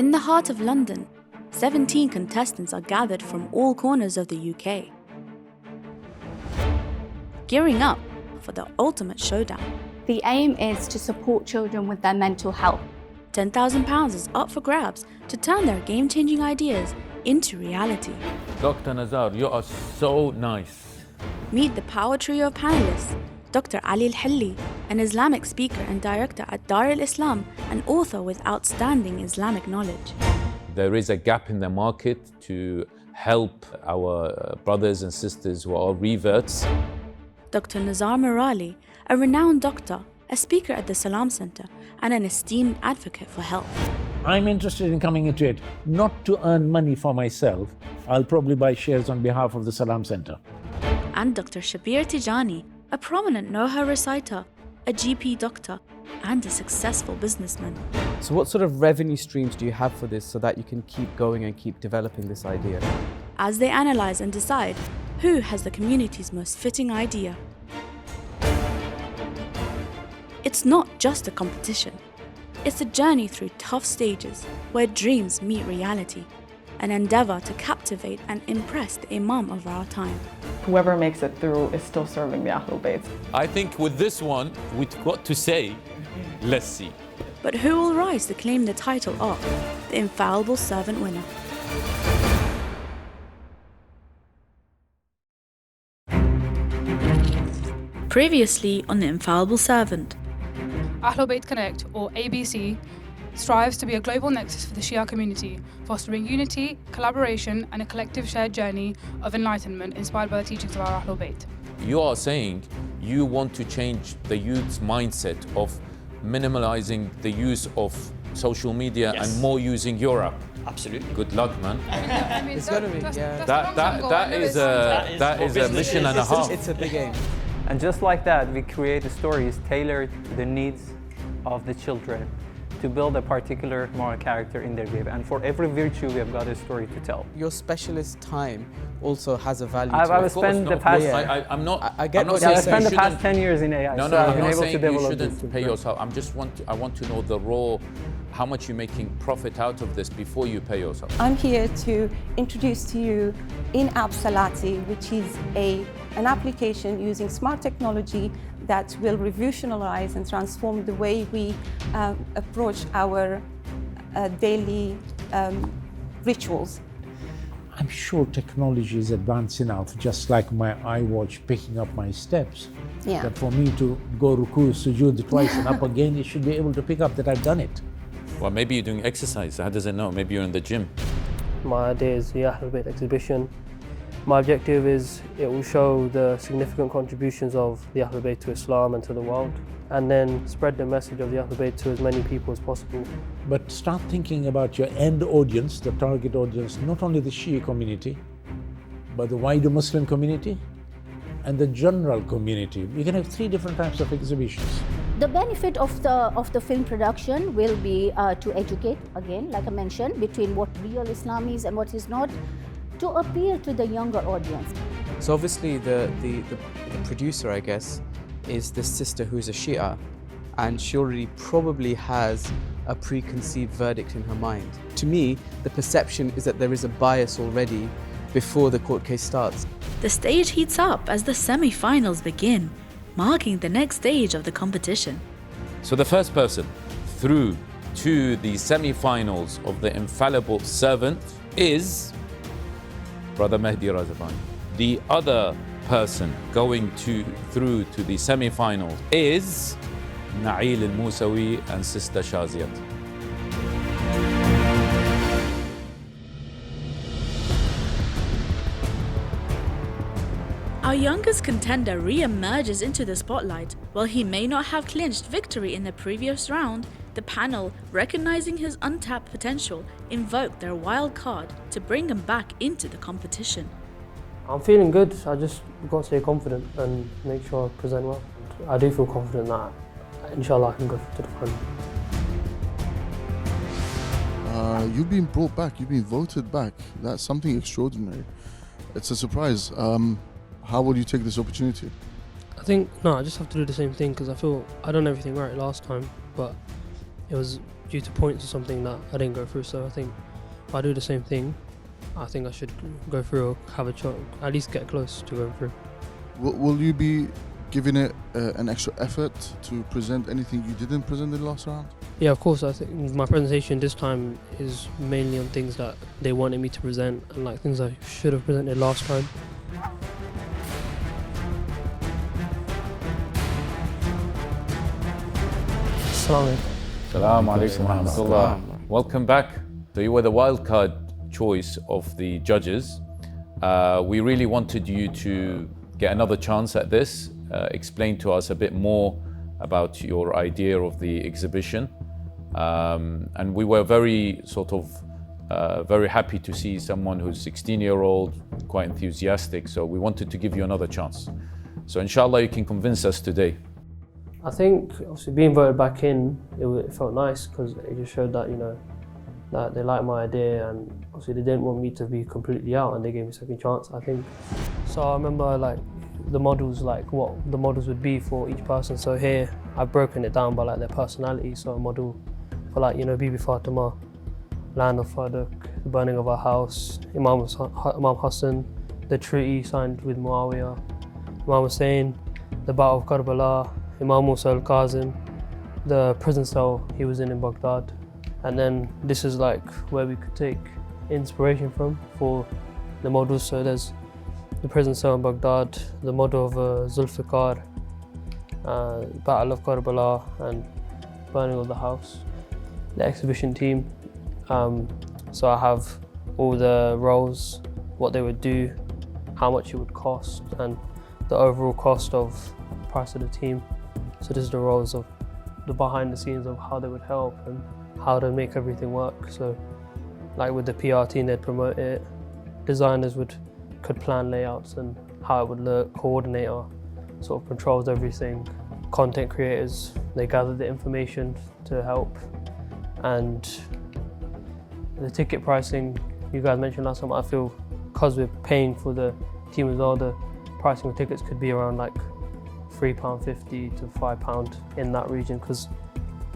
In the heart of London, 17 contestants are gathered from all corners of the UK, gearing up for the ultimate showdown. The aim is to support children with their mental health. £10,000 is up for grabs to turn their game-changing ideas into reality. Dr. Nazar, you are so nice. Meet the power trio of panelists, Dr. Ali Al-Hilli, an Islamic speaker and director at Dar al-Islam, and author with outstanding Islamic knowledge. There is a gap in the market to help our brothers and sisters who are reverts. Dr. Zahra Merali, a renowned doctor, a speaker at the Salam Center, and an esteemed advocate for health. I'm interested in coming into it, not to earn money for myself. I'll probably buy shares on behalf of the Salam Center. And Dr. Shabir Tijani, a prominent Noha reciter, a GP doctor, and a successful businessman. So what sort of revenue streams do you have for this so that you can keep going and keep developing this idea? As they analyze and decide who has the community's most fitting idea. It's not just a competition. It's a journey through tough stages where dreams meet reality, an endeavor to captivate and impress the Imam of our time. Whoever makes it through is still serving the Ahlul Bayt. I think with this one, we've got to say, let's see. But who will rise to claim the title of the Infallible Servant winner? Previously on the Infallible Servant. Ahlul Bayt Connect, or ABC, strives to be a global nexus for the Shia community, fostering unity, collaboration, and a collective shared journey of enlightenment inspired by the teachings of our Ahlul Bayt. You are saying you want to change the youth's mindset of minimalizing the use of social media and more using your app. Absolutely. Good luck, man. It's going to be, yeah. That is a mission and a half. It's a big aim. And just like that, we create stories tailored to the needs of the children to build a particular moral character in their grave. And for every virtue, we have got a story to tell. Your specialist time also has a value I've to it. spent the past... I'm not I spent the past 10 years in AI, no, so I've I'm been not able saying to develop you shouldn't this. pay yourself. I want to know the raw, how much you're making profit out of this before you pay yourself. I'm here to introduce to you In-App Salati, which is an application using smart technology that will revolutionize and transform the way we approach our daily rituals. I'm sure technology is advanced enough, just like my iWatch picking up my steps, that for me to go ruku, sujood twice and up again, it should be able to pick up that I've done it. Well, maybe you're doing exercise. How does it know? Maybe you're in the gym. My idea is the Ahlul Bayt exhibition. My objective is it will show the significant contributions of the Ahlul Bayt to Islam and to the world, and then spread the message of the Ahlul Bayt to as many people as possible. But start thinking about your end audience, the target audience, not only the Shia community, but the wider Muslim community and the general community. We can have 3 different types of exhibitions. The benefit of the film production will be to educate, again, like I mentioned, between what real Islam is and what is not, to appeal to the younger audience. So obviously the producer, I guess, is this sister who's a Shia, and she already probably has a preconceived verdict in her mind. To me, the perception is that there is a bias already before the court case starts. The stage heats up as the semi-finals begin, marking the next stage of the competition. So the first person through to the semi-finals of the Infallible Servant is Brother Mahdi Razafani. The other person going through to the semi-finals is Na'il Al-Musawi and Sister Shaziyat. Our youngest contender re-emerges into the spotlight. While he may not have clinched victory in the previous round, the panel, recognizing his untapped potential, invoked their wild card to bring him back into the competition. I'm feeling good. I just got to stay confident and make sure I present well. I do feel confident that, inshallah, I can go to the final. You've been brought back, you've been voted back. That's something extraordinary. It's a surprise. How will you take this opportunity? I think, I just have to do the same thing because I feel I done everything right last time, but it was due to points or something that I didn't go through. So I think if I do the same thing, I think I should go through or have a shot, at least get close to going through. Will you be giving it an extra effort to present anything you didn't present in the last round? Yeah, of course. I think my presentation this time is mainly on things that they wanted me to present and like things I should have presented last time. Assalamu alaikum. Assalamu alaikum wa rahmatullah. Welcome back. So you were the wildcard choice of the judges. We really wanted you to get another chance at this. Explain to us a bit more about your idea of the exhibition. And we were very very happy to see someone who's 16-year-old, quite enthusiastic. So we wanted to give you another chance. So inshallah you can convince us today. I think obviously being voted back in, it felt nice because it just showed that, you know, that they liked my idea, and obviously they didn't want me to be completely out, and they gave me a second chance, I think. So I remember like the models, like what the models would be for each person. So here I've broken it down by like their personality. So a model for like, you know, Bibi Fatima, Land of Fadak, the burning of our house, Imam Hassan, the treaty signed with Muawiyah, Imam Hussein, the Battle of Karbala, Imam Musa al-Kazim, the prison cell he was in Baghdad. And then this is like where we could take inspiration from for the models. So there's the prison cell in Baghdad, the model of Zulfikar, Battle of Karbala, and burning of the house. The exhibition team. So I have all the roles, what they would do, how much it would cost, and the overall cost of the price of the team. So this is the roles of the behind the scenes of how they would help and how to make everything work. So like with the PR team, they'd promote it. Designers could plan layouts and how it would look. Coordinator sort of controls everything. Content creators, they gather the information to help. And the ticket pricing, you guys mentioned last time, I feel because we're paying for the team as well, the pricing of tickets could be around like £3.50 to £5 in that region, because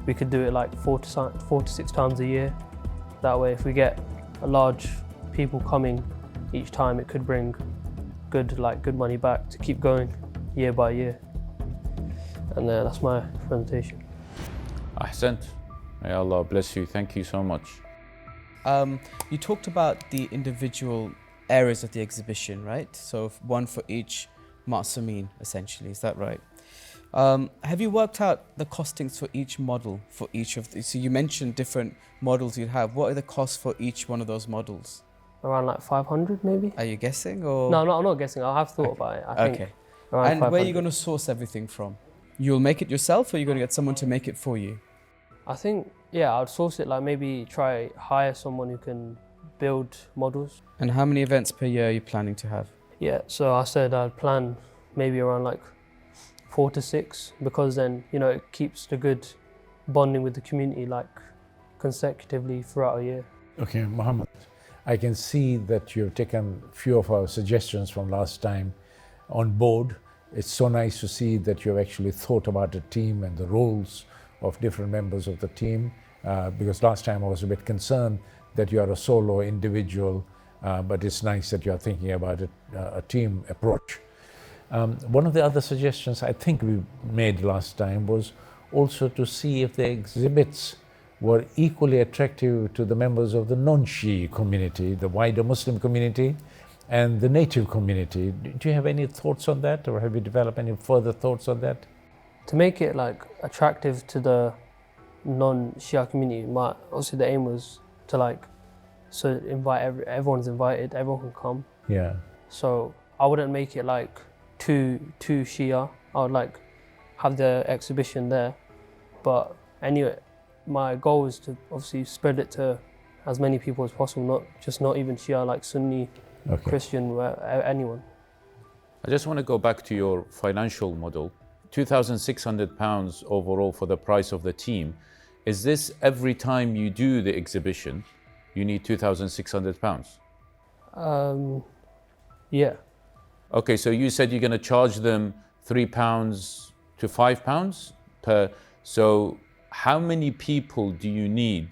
we could do it like 4 to 6 times a year. That way, if we get a large people coming each time, it could bring good money back to keep going year by year. And that's my presentation. Ahsant. May Allah bless you. Thank you so much. You talked about the individual areas of the exhibition, right? So one for each Ma'sumin, essentially, is that right? Have you worked out the costings for each model, for each of these? So you mentioned different models you'd have. What are the costs for each one of those models? Around like 500 maybe. Are you guessing or? No, I'm not guessing. I have thought about it. I think around and 500. where are you going to source everything from? You'll make it yourself, or you're going to get someone to make it for you? I think, yeah, I'd source it, like maybe hire someone who can build models. And how many events per year are you planning to have? Yeah, so I said I'd plan maybe around like 4 to 6, because then, you know, it keeps the good bonding with the community like consecutively throughout a year. Okay, Mohammed, I can see that you've taken a few of our suggestions from last time on board. It's so nice to see that you've actually thought about the team and the roles of different members of the team, because last time I was a bit concerned that you are a solo individual, but it's nice that you're thinking about a team approach. One of the other suggestions I think we made last time was also to see if the exhibits were equally attractive to the members of the non-Shia community, the wider Muslim community, and the native community. Do you have any thoughts on that, or have you developed any further thoughts on that? To make it like attractive to the non-Shia community, obviously the aim was to invite everyone's invited, everyone can come. Yeah. So I wouldn't make it like too Shia. I would have the exhibition there, but anyway, my goal is to obviously spread it to as many people as possible, not even Shia, like Sunni, Christian, anyone. I just want to go back to your financial model. £2,600 overall for the price of the team. Is this every time you do the exhibition, you need £2,600? Yeah. Okay, so you said you're going to charge them £3 to £5 per. So how many people do you need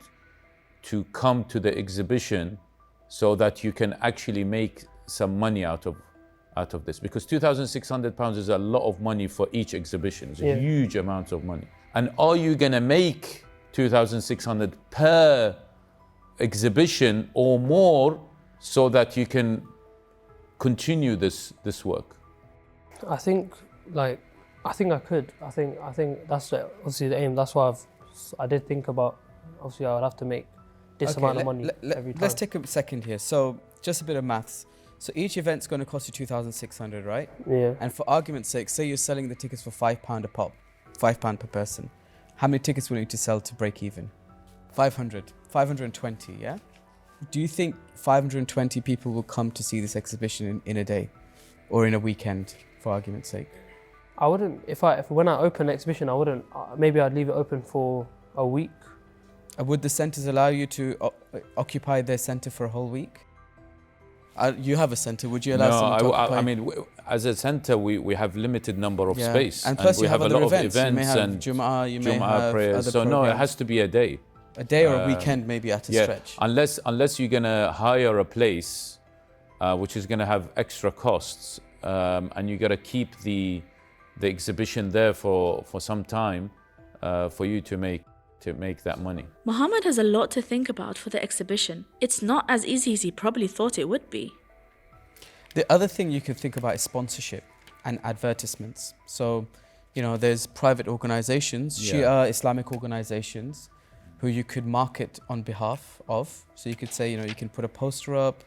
to come to the exhibition so that you can actually make some money out of this? Because £2,600 is a lot of money for each exhibition. It's a huge amount of money. And are you going to make 2,600 per exhibition or more so that you can continue this work? I think I could. I think that's obviously the aim. That's why I did think about, obviously I would have to make this amount of money every time. Let's take a second here. So just a bit of maths. So each event's going to cost you 2,600, right? Yeah. And for argument's sake, say you're selling the tickets for £5 a pop, £5 per person. How many tickets will you need to sell to break even? 500, 520, yeah? Do you think 520 people will come to see this exhibition in a day or in a weekend, for argument's sake? I wouldn't, when I open the exhibition, I wouldn't, maybe I'd leave it open for a week. Would the centres allow you to occupy their centre for a whole week? You have a centre, would you allow someone to occupy? I mean, as a centre, we have limited number of space. And plus we have a lot of events you may have and Jum'ah, you may have prayers. So programs. no, it has to be a day. A day or a weekend maybe at a stretch. Unless you're going to hire a place which is going to have extra costs and you got to keep the exhibition there for some time for you to make that money. Mohammad has a lot to think about for the exhibition. It's not as easy as he probably thought it would be. The other thing you can think about is sponsorship and advertisements. So, there's private organizations, Shia Islamic organizations, who you could market on behalf of. So you could say, you can put a poster up,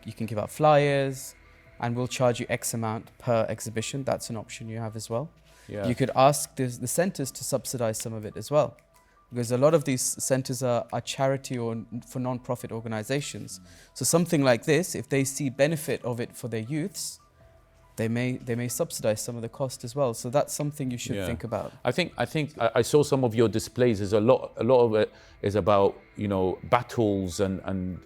you can give out flyers, and we'll charge you X amount per exhibition. That's an option you have as well. Yeah. You could ask the centers to subsidize some of it as well. Because a lot of these centers are charity or for non-profit organizations. So something like this, if they see benefit of it for their youths, they may subsidize some of the cost as well. So that's something you should think about. I think I saw some of your displays. There's a lot of it is about battles and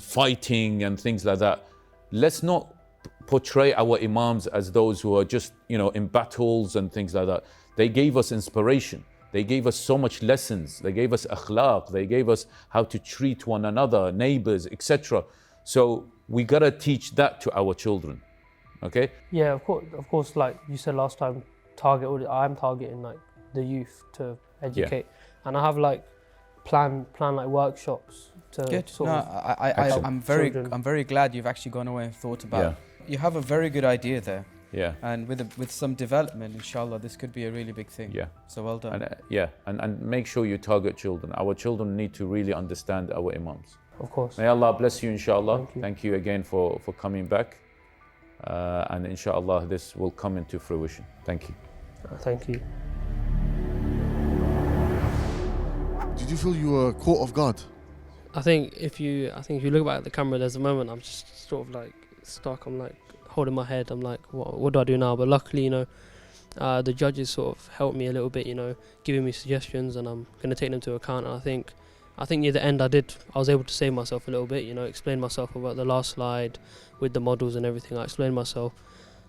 fighting and things like that. Let's not portray our imams as those who are just in battles and things like that. They gave us inspiration. They gave us so much lessons. They gave us akhlaq. They gave us how to treat one another, neighbors, etc. So we gotta teach that to our children. Okay? Yeah, of course. Like you said last time, I'm targeting like the youth to educate, and I have like plan like workshops to Good. sort of. I'm very glad you've actually gone away and thought about. Yeah. You have a very good idea there. Yeah. And with some development, inshallah, this could be a really big thing. Yeah. So well done. And make sure you target children. Our children need to really understand our imams. Of course. May Allah bless you, inshallah. Thank you. Again for coming back. And inshallah, this will come into fruition. Thank you. Thank you. Did you feel you were caught off guard? I think if you look back at the camera, there's a moment I'm just sort of like stuck. I'm like holding my head. I'm like, what do I do now? But luckily, the judges sort of helped me a little bit, giving me suggestions, and I'm going to take them to account. And I think near the end I was able to save myself a little bit, explain myself about the last slide with the models and everything. I explained myself.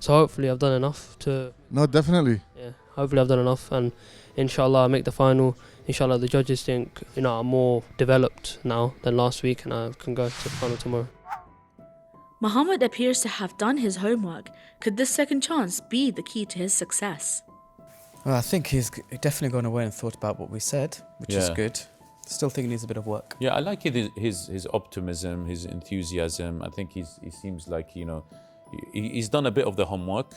So hopefully I've done enough to... No, definitely. Yeah, hopefully I've done enough, and inshallah I make the final. Inshallah the judges think, I'm more developed now than last week, and I can go to the final tomorrow. Mohammad appears to have done his homework. Could this second chance be the key to his success? Well, I think he's definitely gone away and thought about what we said, which is good. Still think he needs a bit of work. Yeah, I like his optimism, his enthusiasm. I think he seems like he's done a bit of the homework.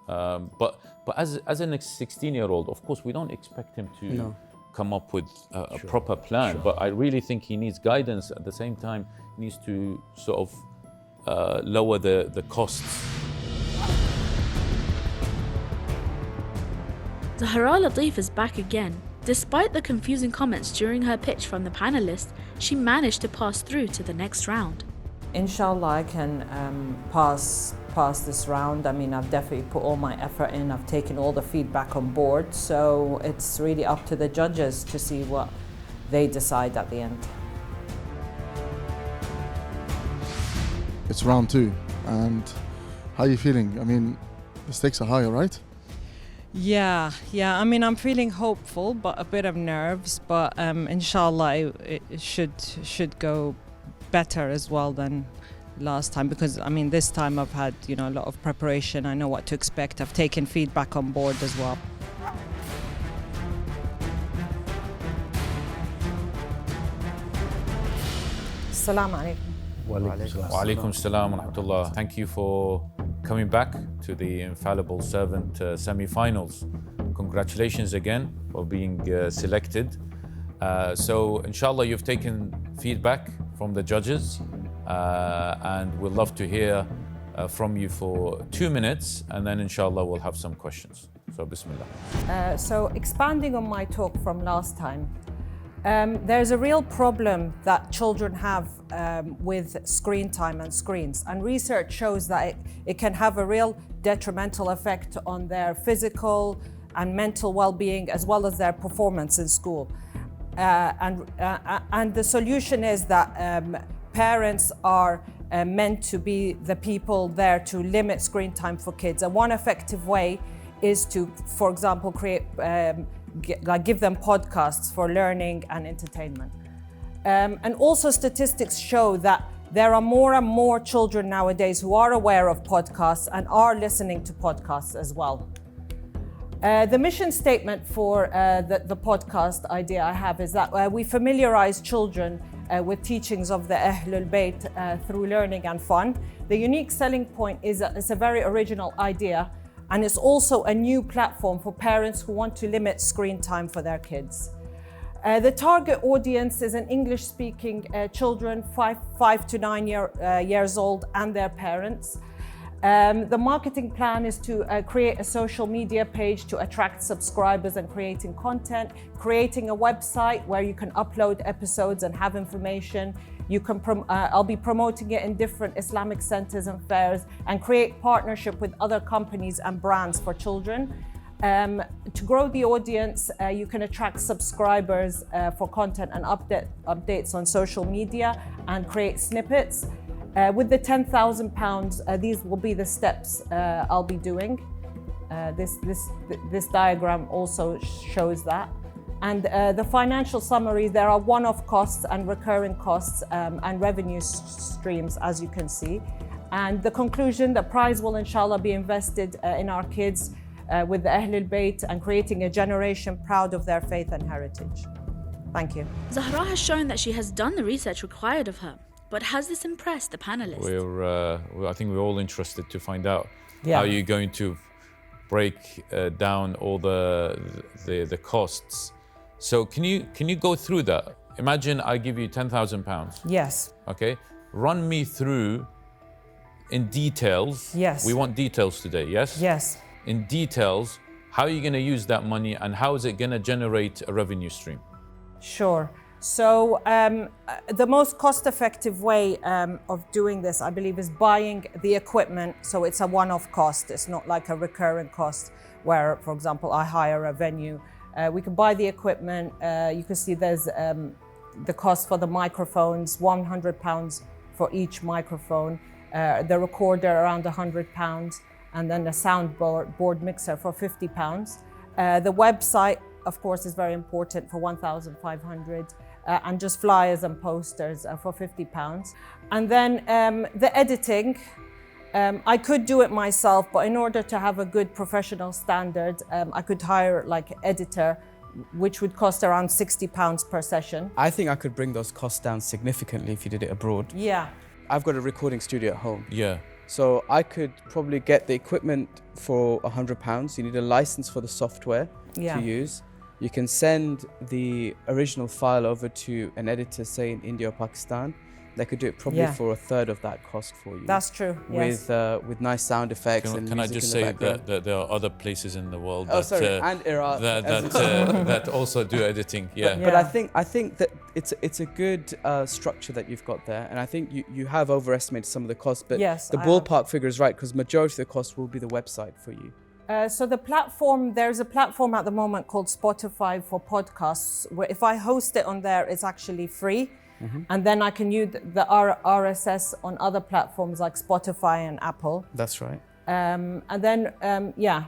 But as an 16-year-old, of course, we don't expect him to come up with a proper plan. But I really think he needs guidance. At the same time, he needs to sort of lower the costs. Zahra Latif is back again. Despite the confusing comments during her pitch from the panelists, she managed to pass through to the next round. Inshallah, I can pass this round. I mean, I've definitely put all my effort in. I've taken all the feedback on board. So it's really up to the judges to see what they decide at the end. It's round 2, and how are you feeling? I mean, the stakes are higher, right? Yeah. I mean, I'm feeling hopeful, but a bit of nerves. But inshallah, it should go better as well than last time, because I mean, this time I've had a lot of preparation. I know what to expect. I've taken feedback on board as well. Assalamu alaikum. Wa alaikum salam wa rahmatullah. Thank you for coming back to the Infallible Servant semi-finals. Congratulations again for being selected. So inshallah you've taken feedback from the judges and we'd love to hear from you for 2 minutes, and then inshallah we'll have some questions. So bismillah. So expanding on my talk from last time, there's a real problem that children have with screen time and screens, and research shows that it can have a real detrimental effect on their physical and mental well-being as well as their performance in school. And the solution is that parents are meant to be the people there to limit screen time for kids. And one effective way is to, for example, create give them podcasts for learning and entertainment. And also statistics show that there are more and more children nowadays who are aware of podcasts and are listening to podcasts as well. The mission statement for the podcast idea I have is that we familiarize children with teachings of the Ahlul Bayt through learning and fun. The unique selling point is that it's a very original idea, and it's also a new platform for parents who want to limit screen time for their kids. The target audience is an English-speaking children 5 to 9 years old and their parents. The marketing plan is to create a social media page to attract subscribers and creating content, creating a website where you can upload episodes and have information. You can I'll be promoting it in different Islamic centers and fairs, and create partnership with other companies and brands for children. To grow the audience, you can attract subscribers for content and updates on social media and create snippets. With the £10,000, these will be the steps I'll be doing. This diagram also shows that. And the financial summary, there are one-off costs and recurring costs and revenue streams, as you can see. And the conclusion, the prize will inshallah be invested in our kids with the Ahlul Bayt and creating a generation proud of their faith and heritage. Thank you. Zahra has shown that she has done the research required of her. But has this impressed the panelists? I think we're all interested to find out how you're going to break down all the costs. So can you go through that? Imagine I give you £10,000. Yes. Okay. Run me through in details. Yes. We want details today. Yes. Yes. In details, how are you going to use that money, and how is it going to generate a revenue stream? Sure. So the most cost-effective way of doing this, I believe, is buying the equipment. So it's a one-off cost. It's not like a recurring cost where, for example, I hire a venue. We can buy the equipment. You can see there's the cost for the microphones, £100 for each microphone. The recorder around £100, and then the soundboard mixer for £50. The website, of course, is very important for 1,500. And just flyers and posters for £50. And then the editing, I could do it myself, but in order to have a good professional standard, I could hire like an editor, which would cost around £60 per session. I think I could bring those costs down significantly if you did it abroad. Yeah. I've got a recording studio at home. Yeah. So I could probably get the equipment for £100. You need a license for the software to use. You can send the original file over to an editor, say in India or Pakistan. They could do it probably for a third of that cost for you. That's true. Yes. With nice sound effects and can I music just in the say background. that there are other places in the world and Iraq that also do editing. Yeah. But I think that it's a good structure that you've got there, and I think you have overestimated some of the costs. But the ballpark figure is right, because majority of the cost will be the website for you. So there's a platform at the moment called Spotify for podcasts, where if I host it on there, it's actually free. Mm-hmm. And then I can use the RSS on other platforms like Spotify and Apple. That's right. And then,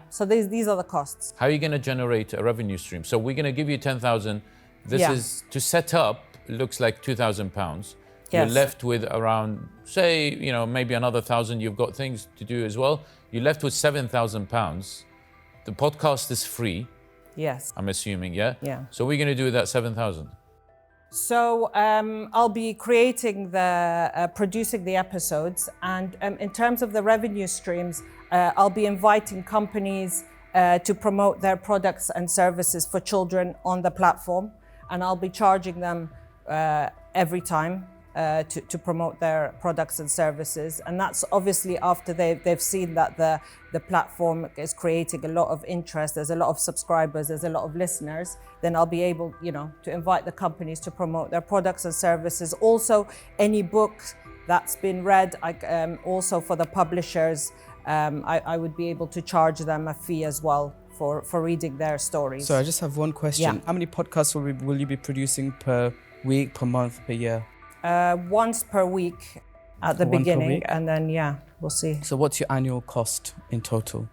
so these are the costs. How are you going to generate a revenue stream? So we're going to give you 10,000. This Yeah. is to set up, looks like £2,000. Yes. You're left with around, say, maybe another 1,000. You've got things to do as well. You're left with £7,000. The podcast is free. Yes. I'm assuming, yeah? Yeah. So we're going to do with that 7,000. So I'll be creating producing the episodes, and in terms of the revenue streams, I'll be inviting companies to promote their products and services for children on the platform, and I'll be charging them every time to promote their products and services. And that's obviously after they've seen that the platform is creating a lot of interest, there's a lot of subscribers, there's a lot of listeners, then I'll be able, to invite the companies to promote their products and services. Also, any book that's been read, also for the publishers, I would be able to charge them a fee as well for reading their stories. So I just have one question. Yeah. How many podcasts will you be producing per week, per month, per year? Once per week at the One per beginning, week? and then we'll see. So what's your annual cost in total?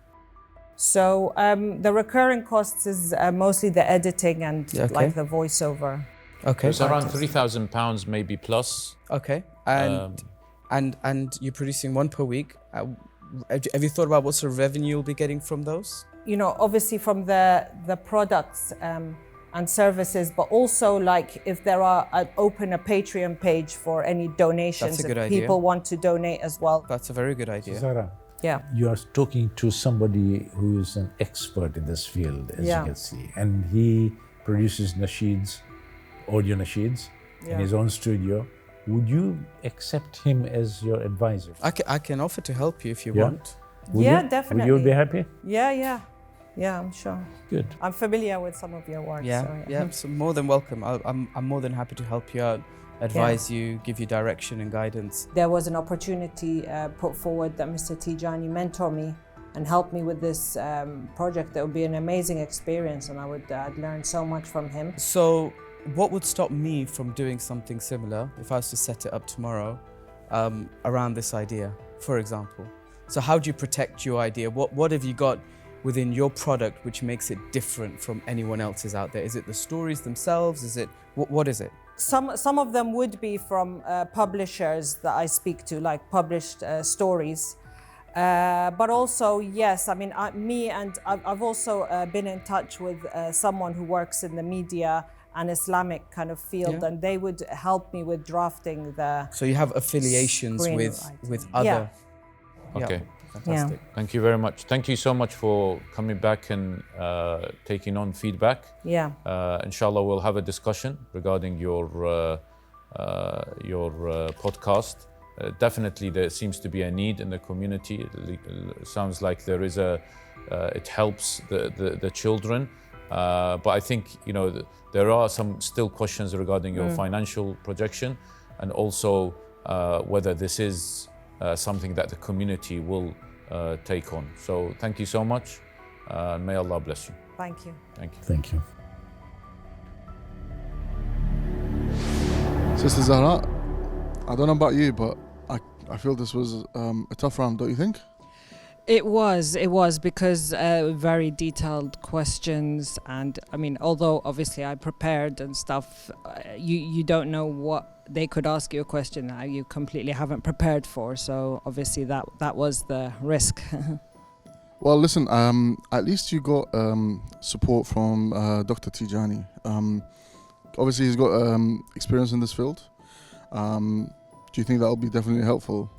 So the recurring costs is mostly the editing and Yeah, okay. like the voiceover. Okay. It's around £3,000 maybe plus. Okay. And you're producing one per week. Have you thought about what sort of revenue you'll be getting from those? Obviously from the products and services, but also like if there are, I'd open a Patreon page for any donations. That's a good if idea. people want to donate as well. That's a very good idea. Zahra, Yeah. you are talking to somebody who is an expert in this field, as Yeah. you can see. And he produces nasheeds, audio nasheeds, in Yeah. his own studio. Would you accept him as your advisor? I can offer to help you if you Yeah? want. Would Yeah, you? definitely. Would you be happy? Yeah, I'm sure. Good. I'm familiar with some of your work. Yeah. So more than welcome. I'm more than happy to help you out, advise you, give you direction and guidance. There was an opportunity put forward that Mr. Tijani mentor me and help me with this project. That would be an amazing experience, and I'd learn so much from him. So what would stop me from doing something similar if I was to set it up tomorrow around this idea, for example? So how do you protect your idea? What have you got within your product which makes it different from anyone else's out there? Is it the stories themselves? Is it what is it? Some of them would be from publishers that I speak to, like published stories. But also, yes, I mean, I've also been in touch with someone who works in the media and Islamic kind of field, and they would help me with drafting the. So you have affiliations with other. Yeah. Okay. Fantastic. Thank you very much. Thank you so much for coming back and taking on feedback. Yeah. Inshallah, we'll have a discussion regarding your podcast. Definitely, there seems to be a need in the community. It sounds like there is it helps the children. But I think there are some still questions regarding your financial projection, and also whether this is something that the community will take on. So thank you so much, and may Allah bless you. Thank you. Thank you. Thank you. Sister Zahra, I don't know about you, but I feel this was a tough round, don't you think? It was because very detailed questions, and I mean, although obviously I prepared and stuff, you don't know what they could ask you a question that you completely haven't prepared for. So obviously that was the risk. Well, listen, at least you got support from Dr. Tijani. Obviously, he's got experience in this field. Do you think that will be definitely helpful?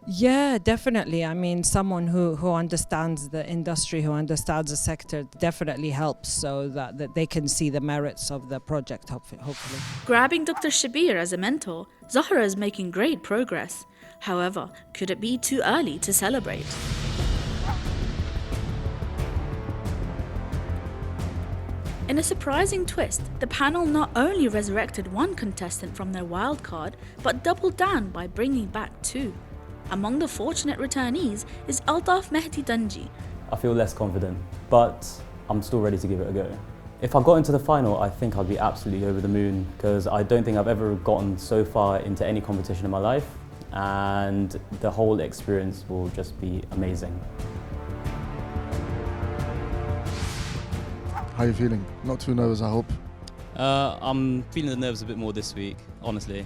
Yeah, definitely. I mean, someone who understands the industry, who understands the sector, definitely helps, so that they can see the merits of the project, hopefully. Grabbing Dr. Shabir as a mentor, Zahra is making great progress. However, could it be too early to celebrate? In a surprising twist, the panel not only resurrected one contestant from their wild card, but doubled down by bringing back two. Among the fortunate returnees is Altaf Mahdi Dunji. I feel less confident, but I'm still ready to give it a go. If I got into the final, I think I'd be absolutely over the moon, because I don't think I've ever gotten so far into any competition in my life. and the whole experience will just be amazing. How are you feeling? Not too nervous, I hope. I'm feeling the nerves a bit more this week, honestly.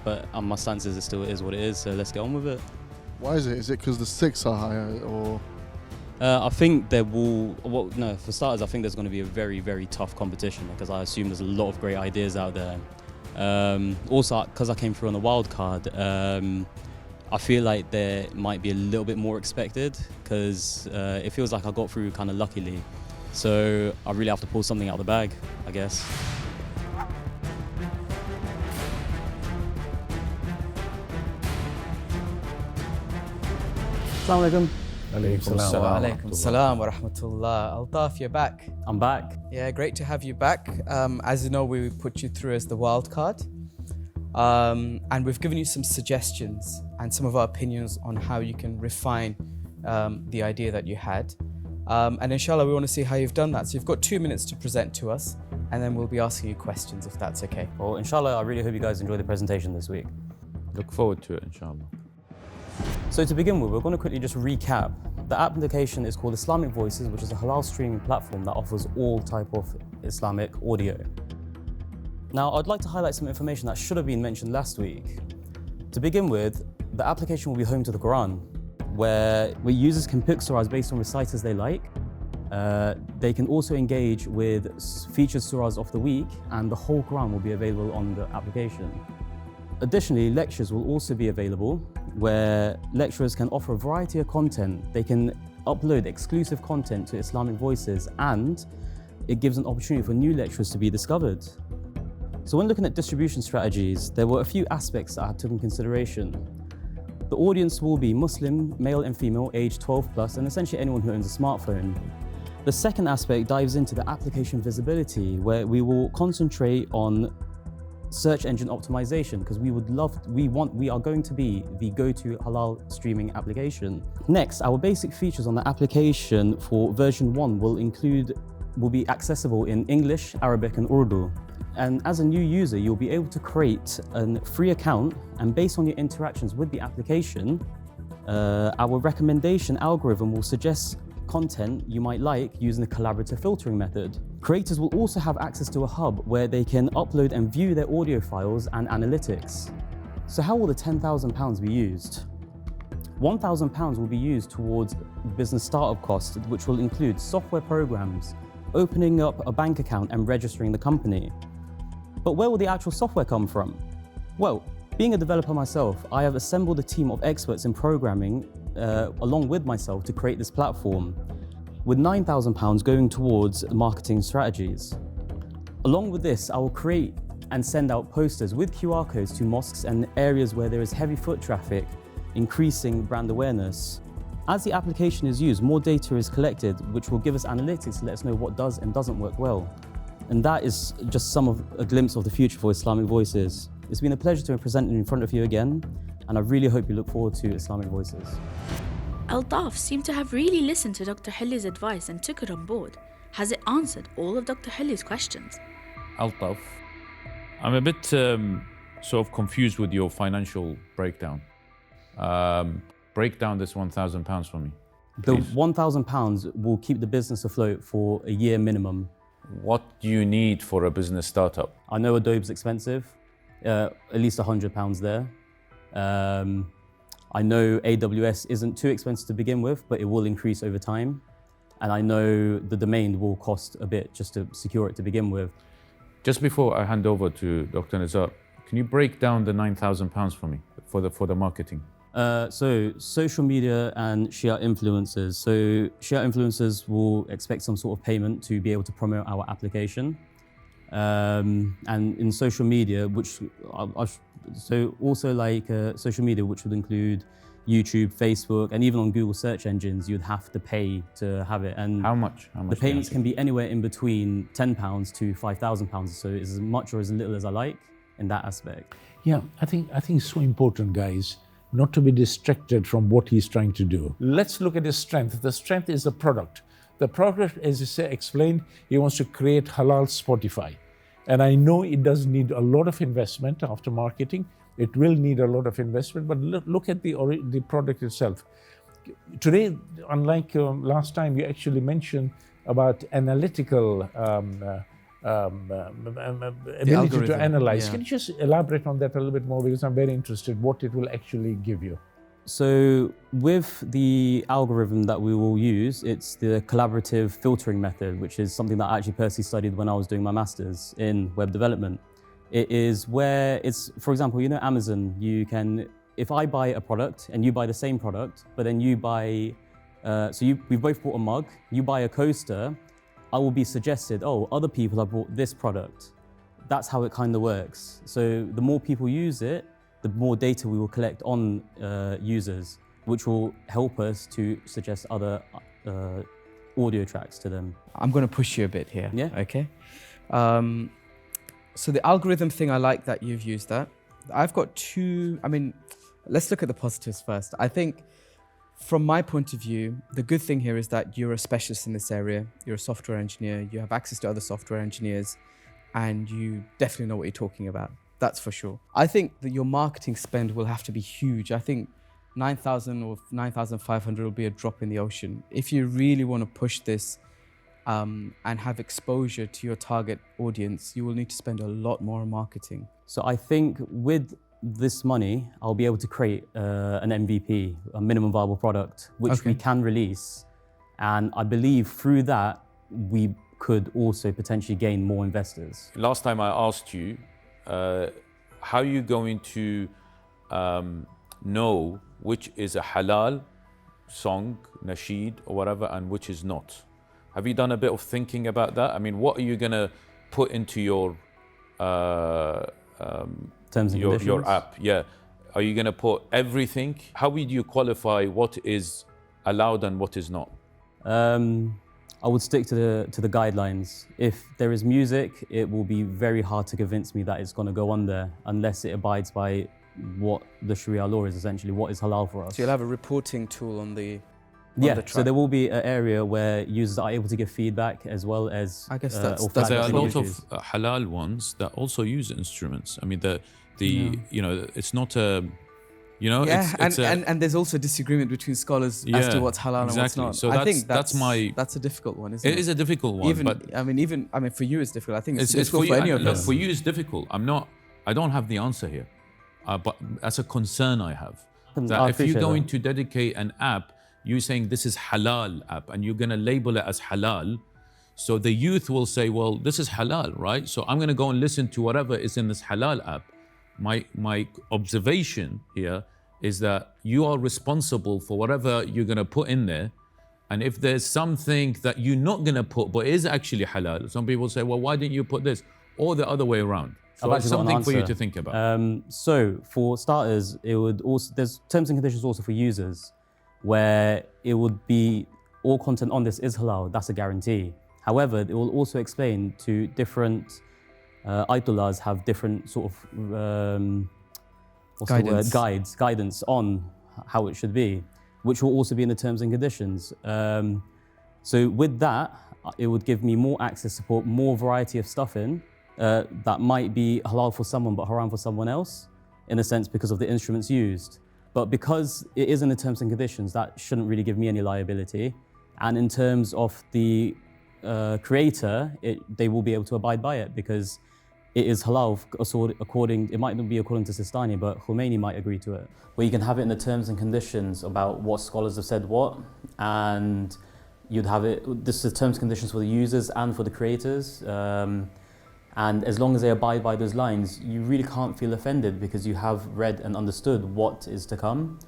But my stance is it still is what it is, so let's get on with it. Why is it? Is it because the stakes are higher, or? I think there will, well, no, for starters, I think there's going to be a very, very tough competition because I assume there's a lot of great ideas out there. Also, because I came through on the wild card, I feel like there might be a little bit more expected because it feels like I got through kind of luckily. So I really have to pull something out of the bag, I guess. Assalamu alaikum. Alaikum salam wa rahmatullah. Altaf, you're back. I'm back. Yeah, great to have you back. As you know, we put you through as the wild card. And we've given you some suggestions and some of our opinions on how you can refine the idea that you had. And inshallah, we want to see how you've done that. So you've got 2 minutes to present to us, and then we'll be asking you questions if that's okay. Well, inshallah, I really hope you guys enjoy the presentation this week. Look forward to it, inshallah. So to begin with, we're going to quickly just recap. The application is called Islamic Voices, which is a halal streaming platform that offers all type of Islamic audio. Now, I'd like to highlight some information that should have been mentioned last week. To begin with, the application will be home to the Quran, where users can pick surahs based on reciters they like. They can also engage with featured surahs of the week, and the whole Quran will be available on the application. Additionally, lectures will also be available, where lecturers can offer a variety of content. They can upload exclusive content to Islamic Voices, and it gives an opportunity for new lecturers to be discovered. So when looking at distribution strategies, there were a few aspects that I took in consideration. The audience will be Muslim, male and female, age 12+, and essentially anyone who owns a smartphone. The second aspect dives into the application visibility, where we will concentrate on search engine optimization, because we are going to be the go-to halal streaming application. Next, our basic features on the application for version 1 will be accessible in English, Arabic, and Urdu. And as a new user, you'll be able to create a free account, and based on your interactions with the application, our recommendation algorithm will suggest content you might like using the collaborative filtering method. Creators will also have access to a hub where they can upload and view their audio files and analytics. So how will the £10,000 be used? £1,000 will be used towards business startup costs, which will include software programs, opening up a bank account and registering the company. But where will the actual software come from? Well, being a developer myself, I have assembled a team of experts in programming along with myself to create this platform, with £9,000 going towards marketing strategies. Along with this, I will create and send out posters with QR codes to mosques and areas where there is heavy foot traffic, increasing brand awareness. As the application is used, more data is collected, which will give us analytics to let us know what does and doesn't work well. And that is just a glimpse of the future for Islamic Voices. It's been a pleasure to be presented in front of you again, and I really hope you look forward to Islamic Voices. Altaf seemed to have really listened to Dr. Hilli's advice and took it on board. Has it answered all of Dr. Hilli's questions? Altaf, I'm a bit sort of confused with your financial breakdown. Break down this £1,000 for me, please. The £1,000 will keep the business afloat for a year minimum. What do you need for a business startup? I know Adobe's expensive, at least £100 there. I know AWS isn't too expensive to begin with, but it will increase over time. And I know the domain will cost a bit just to secure it to begin with. Just before I hand over to Dr. Nizar, can you break down the £9,000 for me for the marketing? So social media and Shia influencers. So Shia influencers will expect some sort of payment to be able to promote our application. And in social media, which social media, which would include YouTube, Facebook, and even on Google search engines, you'd have to pay to have it. And how much? The payments can be anywhere in between £10 to £5,000. So it's as much or as little as I like in that aspect. Yeah, I think it's so important, guys, not to be distracted from what he's trying to do. Let's look at his strength. The strength is the product. The product, as you explained, he wants to create halal Spotify. And I know it does need a lot of investment after marketing, It will need a lot of investment, but look at the product itself. Today, unlike last time, you actually mentioned about analytical ability to analyze. Yeah. Can you just elaborate on that a little bit more, because I'm very interested what it will actually give you? So with the algorithm that we will use, it's the collaborative filtering method, which is something that I actually personally studied when I was doing my master's in web development. It is where it's, for example, you know, Amazon, you can, if I buy a product and you buy the same product, but then you buy, we've both bought a mug, you buy a coaster, I will be suggested, oh, other people have bought this product. That's how it kind of works. So the more people use it, the more data we will collect on users, which will help us to suggest other audio tracks to them. I'm going to push you a bit here. Yeah. Okay. So the algorithm thing, I like that you've used that. I've got two, I mean, let's look at the positives first. I think from my point of view, the good thing here is that you're a specialist in this area. You're a software engineer, you have access to other software engineers, and you definitely know what you're talking about. That's for sure. I think that your marketing spend will have to be huge. I think 9,000 or 9,500 will be a drop in the ocean. If you really want to push this and have exposure to your target audience, you will need to spend a lot more on marketing. So I think with this money, I'll be able to create an MVP, a minimum viable product, which we can release. And I believe through that, we could also potentially gain more investors. Last time I asked you, how are you going to know which is a halal song, nasheed or whatever, and which is not? Have you done a bit of thinking about that? I mean, what are you going to put into your terms and conditions? Your app? Yeah. Are you going to put everything? How would you qualify what is allowed and what is not? I would stick to the guidelines. If there is music, it will be very hard to convince me that it's going to go on there unless it abides by what the Sharia law is, essentially, what is halal for us. So you'll have a reporting tool on the so there will be an area where users are able to give feedback as well as I guess there are a lot of halal ones that also use instruments. I mean, you know, it's not a, you know, yeah, it's and there's also disagreement between scholars as to what's halal and what's not. So I think that's a difficult one, isn't it? It is a difficult one. But I mean, for you it's difficult. I think it's difficult for any of us. For you it's difficult. I don't have the answer here, but that's a concern I have. That if you're going to dedicate an app, you're saying this is halal app, and you're going to label it as halal, so the youth will say, well, this is halal, right? So I'm going to go and listen to whatever is in this halal app. My observation here is that you are responsible for whatever you're going to put in there. And if there's something that you're not going to put but is actually halal, some people say, well, why didn't you put this? Or the other way around. So it's something for you to think about. So for starters, there's terms and conditions also for users, where it would be all content on this is halal, that's a guarantee. However, it will also explain to different Ayatollahs have different sort of guidance on how it should be, which will also be in the terms and conditions. So with that, it would give me more access to put more variety of stuff in that might be halal for someone but haram for someone else, in a sense, because of the instruments used. But because it is in the terms and conditions, that shouldn't really give me any liability. And in terms of the creator, they will be able to abide by it because it is halal according, it might not be according to Sistani, but Khomeini might agree to it. Where you can have it in the terms and conditions about what scholars have said what, and you'd have it, this is terms and conditions for the users and for the creators. And as long as they abide by those lines, you really can't feel offended because you have read and understood what is to come.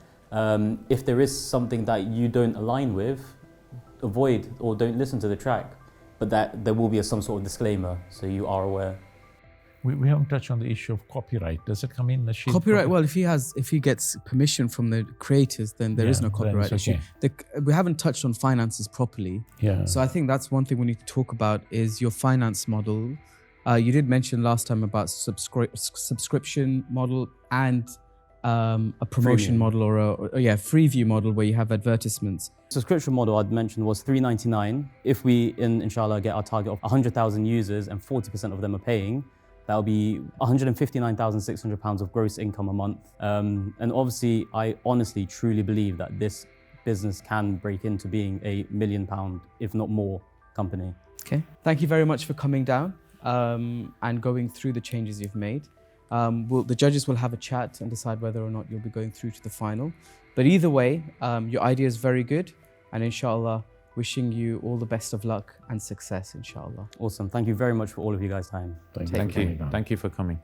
If there is something that you don't align with, avoid or don't listen to the track, but that there will be some sort of disclaimer, so you are aware. We haven't touched on the issue of copyright. Does it come in the sheet? Copyright, well, if he gets permission from the creators, then there is no copyright issue. We haven't touched on finances properly. Yeah. So I think that's one thing we need to talk about is your finance model. You did mention last time about subscription model and a promotion model or a Freeview model where you have advertisements. Subscription model I'd mentioned was $3.99. If we, inshallah, get our target of 100,000 users and 40% of them are paying, That'll be £159,600 of gross income a month. And obviously, I honestly, truly believe that this business can break into being a £1 million, if not more, company. Okay, thank you very much for coming down and going through the changes you've made. The judges will have a chat and decide whether or not you'll be going through to the final. But either way, your idea is very good, and inshallah, wishing you all the best of luck and success, inshallah. Awesome. Thank you very much for all of you guys' time. Thank you. Thank you for coming.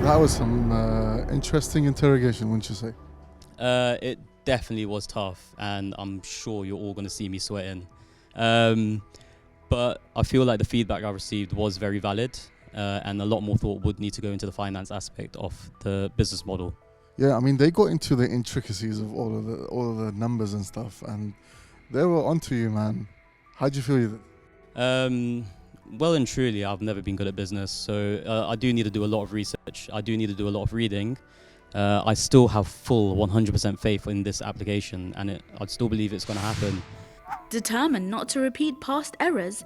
That was some interesting interrogation, wouldn't you say? It definitely was tough, and I'm sure you're all going to see me sweating. But I feel like the feedback I received was very valid, and a lot more thought would need to go into the finance aspect of the business model. Yeah, I mean, they got into the intricacies of all of the numbers and stuff, and they were onto you, man. How'd you feel with it? Well and truly, I've never been good at business, so I do need to do a lot of research. I do need to do a lot of reading. I still have full 100% faith in this application, and I still believe it's going to happen. Determined not to repeat past errors,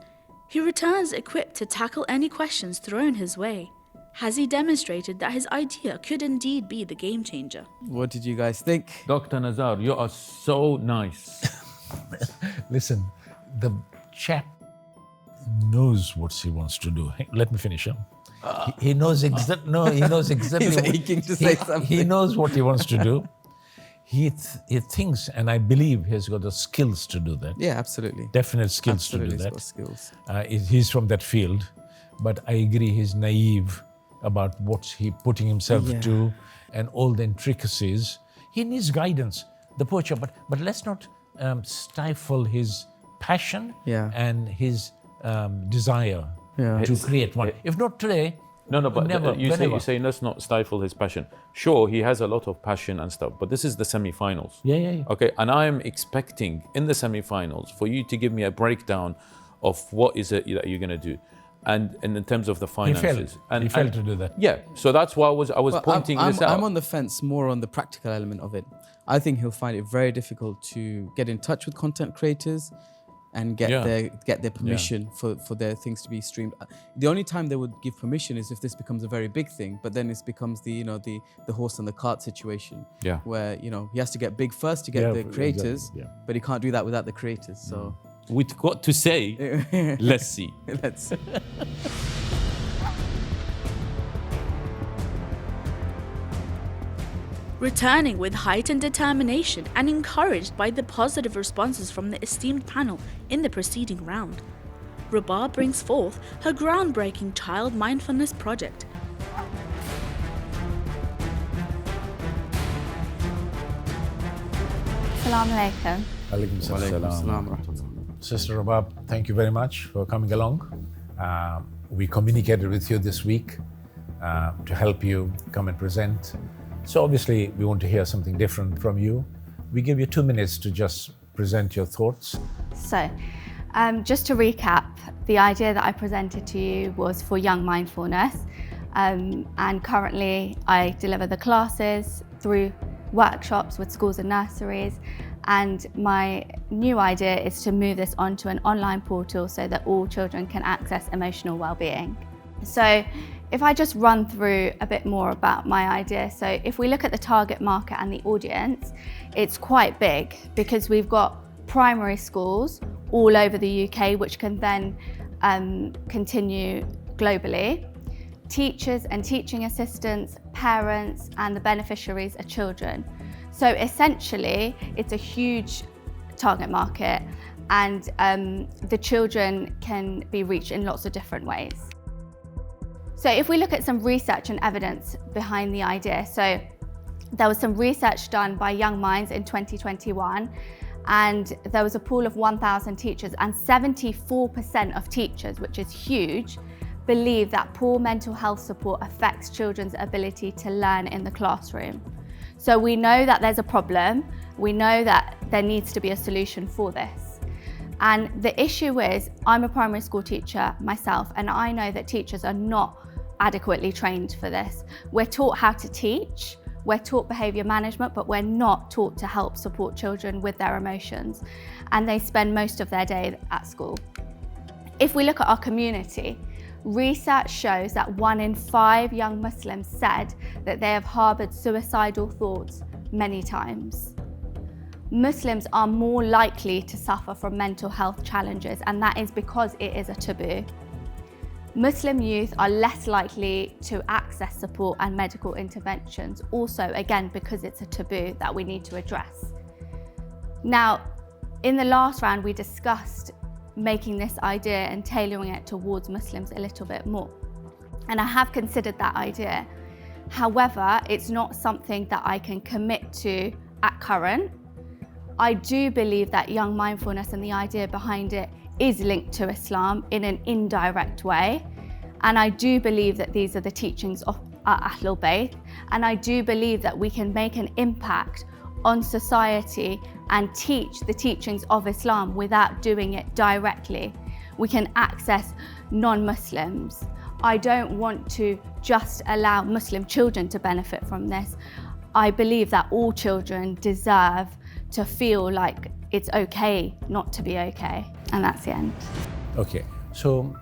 he returns equipped to tackle any questions thrown his way. Has he demonstrated that his idea could indeed be the game changer? What did you guys think? Dr. Nazar, you are so nice. Listen, the chap knows what he wants to do. Let me finish him. He knows exactly. No, he knows exactly. He's aching to say something. He knows what he wants to do. He thinks, and I believe he's got the skills to do that. Yeah, absolutely. Definite skills Absolutely, to do that. he's got skills. He's from that field, but I agree he's naive about what he's putting himself to and all the intricacies. He needs guidance, the poor chap. But let's not stifle his passion and his desire to create one. If not today, but never. You say let's not stifle his passion. Sure, he has a lot of passion and stuff, but this is the semi-finals. Yeah. Okay, and I am expecting in the semi-finals for you to give me a breakdown of what is it that you're going to do, and in terms of the finances. He failed to do that. Yeah, so that's why I was pointing this out. I'm on the fence more on the practical element of it. I think he'll find it very difficult to get in touch with content creators and get their permission for their things to be streamed. The only time they would give permission is if this becomes a very big thing, but then it becomes the horse and the cart situation. Yeah. Where he has to get big first to get the creators, but he can't do that without the creators. So with what to say, let's see. Let's see. Returning with heightened determination and encouraged by the positive responses from the esteemed panel in the preceding round, Rubab brings forth her groundbreaking child mindfulness project. Assalamu alaikum. Alaikum salam. Sister Rubab, thank you very much for coming along. We communicated with you this week to help you come and present. So obviously we want to hear something different from you. We give you 2 minutes to just present your thoughts. So, just to recap, the idea that I presented to you was for young mindfulness, and currently I deliver the classes through workshops with schools and nurseries, and my new idea is to move this onto an online portal so that all children can access emotional well-being. So if I just run through a bit more about my idea. So if we look at the target market and the audience, it's quite big because we've got primary schools all over the UK, which can then continue globally. Teachers and teaching assistants, parents, and the beneficiaries are children. So essentially, it's a huge target market, and the children can be reached in lots of different ways. So if we look at some research and evidence behind the idea, so there was some research done by Young Minds in 2021, and there was a pool of 1,000 teachers, and 74% of teachers, which is huge, believe that poor mental health support affects children's ability to learn in the classroom. So we know that there's a problem, we know that there needs to be a solution for this. And the issue is, I'm a primary school teacher myself, and I know that teachers are not adequately trained for this. We're taught how to teach, we're taught behaviour management, but we're not taught to help support children with their emotions. And they spend most of their day at school. If we look at our community, research shows that 1 in 5 young Muslims said that they have harboured suicidal thoughts many times. Muslims are more likely to suffer from mental health challenges, and that is because it is a taboo. Muslim youth are less likely to access support and medical interventions, also again because it's a taboo that we need to address. Now, in the last round we discussed making this idea and tailoring it towards Muslims a little bit more. And I have considered that idea. However, it's not something that I can commit to at current. I do believe that young mindfulness and the idea behind it is linked to Islam in an indirect way. And I do believe that these are the teachings of our Ahlul Bayt. And I do believe that we can make an impact on society and teach the teachings of Islam without doing it directly. We can access non-Muslims. I don't want to just allow Muslim children to benefit from this. I believe that all children deserve to feel like it's okay not to be okay. And that's the end. Okay, so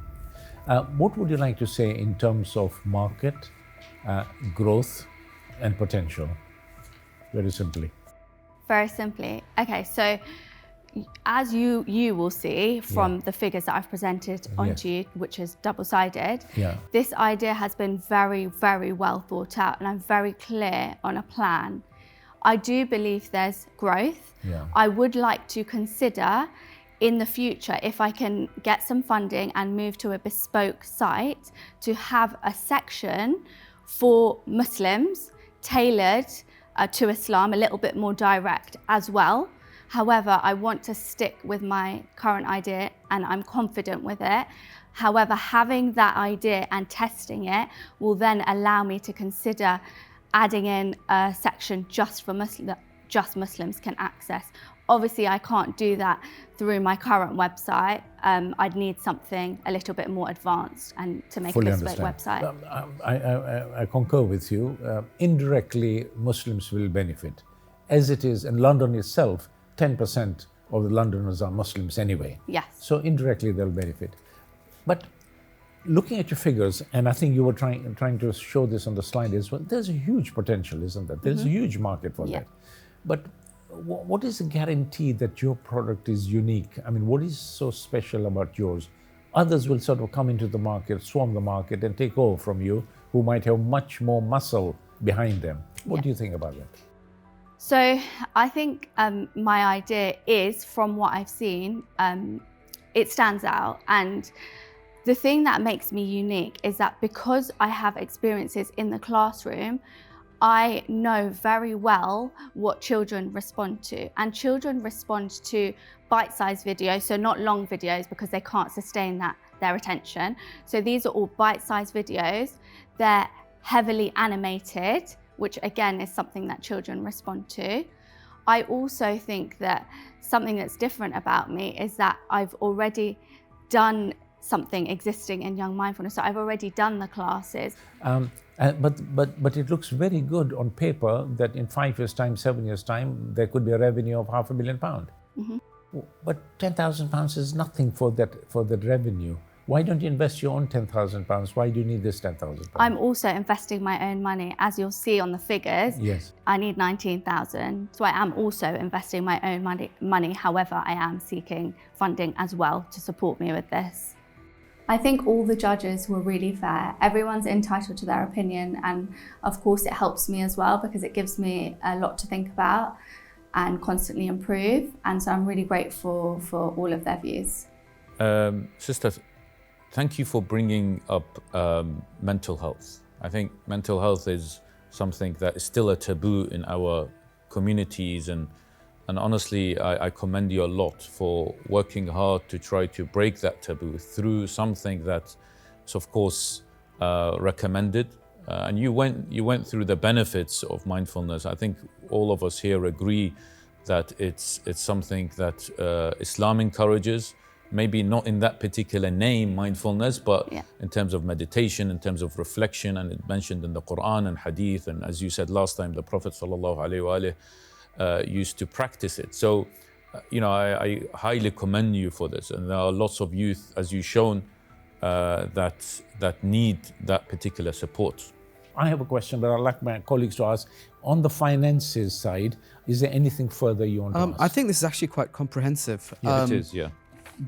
what would you like to say in terms of market, growth and potential? Very simply. Very simply. Okay, so as you will see from the figures that I've presented onto you, which is double-sided, this idea has been very, very well thought out, and I'm very clear on a plan. I do believe there's growth. I would like to consider in the future, if I can get some funding and move to a bespoke site, to have a section for Muslims tailored to Islam, a little bit more direct as well. However, I want to stick with my current idea and I'm confident with it. However, having that idea and testing it will then allow me to consider adding in a section just for just Muslims can access. Obviously, I can't do that through my current website. I'd need something a little bit more advanced and to make a bespoke website. I concur with you. Indirectly, Muslims will benefit. As it is in London itself, 10% of the Londoners are Muslims anyway. Yes. So indirectly, they'll benefit. But looking at your figures, and I think you were trying to show this on the slide as well, there's a huge potential, isn't there? There's a huge market for that. But what is the guarantee that your product is unique? I mean, what is so special about yours? Others will sort of come into the market, swarm the market and take over from you, who might have much more muscle behind them. What do you think about that? So I think my idea is, from what I've seen, it stands out. And the thing that makes me unique is that because I have experiences in the classroom, I know very well what children respond to. And children respond to bite-sized videos, so not long videos because they can't sustain their attention. So these are all bite-sized videos. They're heavily animated, which again is something that children respond to. I also think that something that's different about me is that I've already done something existing in Young Mindfulness. So I've already done the classes. But it looks very good on paper that in 5 years' time, 7 years' time, there could be a revenue of £500 million. But £10,000 is nothing for that revenue. Why don't you invest your own £10,000? Why do you need this £10,000? I'm also investing my own money. As you'll see on the figures, I need 19,000. So I am also investing my own money. However, I am seeking funding as well to support me with this. I think all the judges were really fair. Everyone's entitled to their opinion, and of course it helps me as well because it gives me a lot to think about and constantly improve. And so I'm really grateful for all of their views. Sister, thank you for bringing up mental health. I think mental health is something that is still a taboo in our communities, and honestly, I commend you a lot for working hard to try to break that taboo through something that is, of course, recommended. And you went through the benefits of mindfulness. I think all of us here agree that it's something that Islam encourages, maybe not in that particular name, mindfulness, but in terms of meditation, in terms of reflection, and it mentioned in the Quran and Hadith, and as you said last time, the Prophet used to practice it. So, I highly commend you for this, and there are lots of youth, as you've shown, that need that particular support. I have a question, but I'd like my colleagues to ask. On the finances side, is there anything further you want to ask? I think this is actually quite comprehensive. It is, yeah.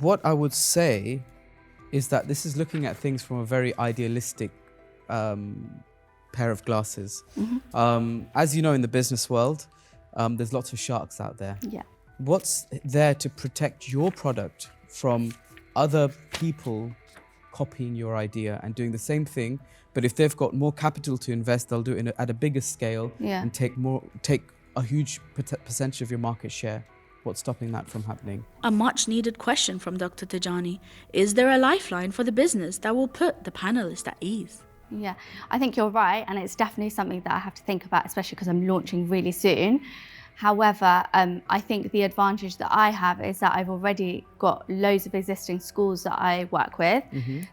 What I would say is that this is looking at things from a very idealistic pair of glasses. As you know, in the business world, there's lots of sharks out there. Yeah. What's there to protect your product from other people copying your idea and doing the same thing, but if they've got more capital to invest, they'll do it at a bigger scale and take a huge percentage of your market share. What's stopping that from happening? A much needed question from Dr. Tijani. Is there a lifeline for the business that will put the panelists at ease? Yeah, I think you're right, and it's definitely something that I have to think about, especially because I'm launching really soon. However, I think the advantage that I have is that I've already got loads of existing schools that I work with.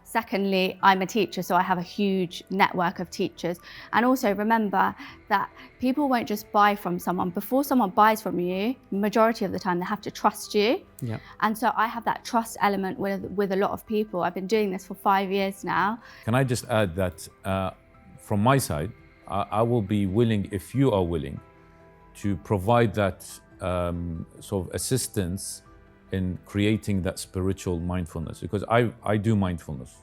Secondly, I'm a teacher, so I have a huge network of teachers. And also remember that people won't just buy from someone. Before someone buys from you, majority of the time they have to trust you. Yeah. And so I have that trust element with a lot of people. I've been doing this for 5 years now. Can I just add that from my side, I will be willing, if you are willing, to provide that sort of assistance in creating that spiritual mindfulness, because I do mindfulness,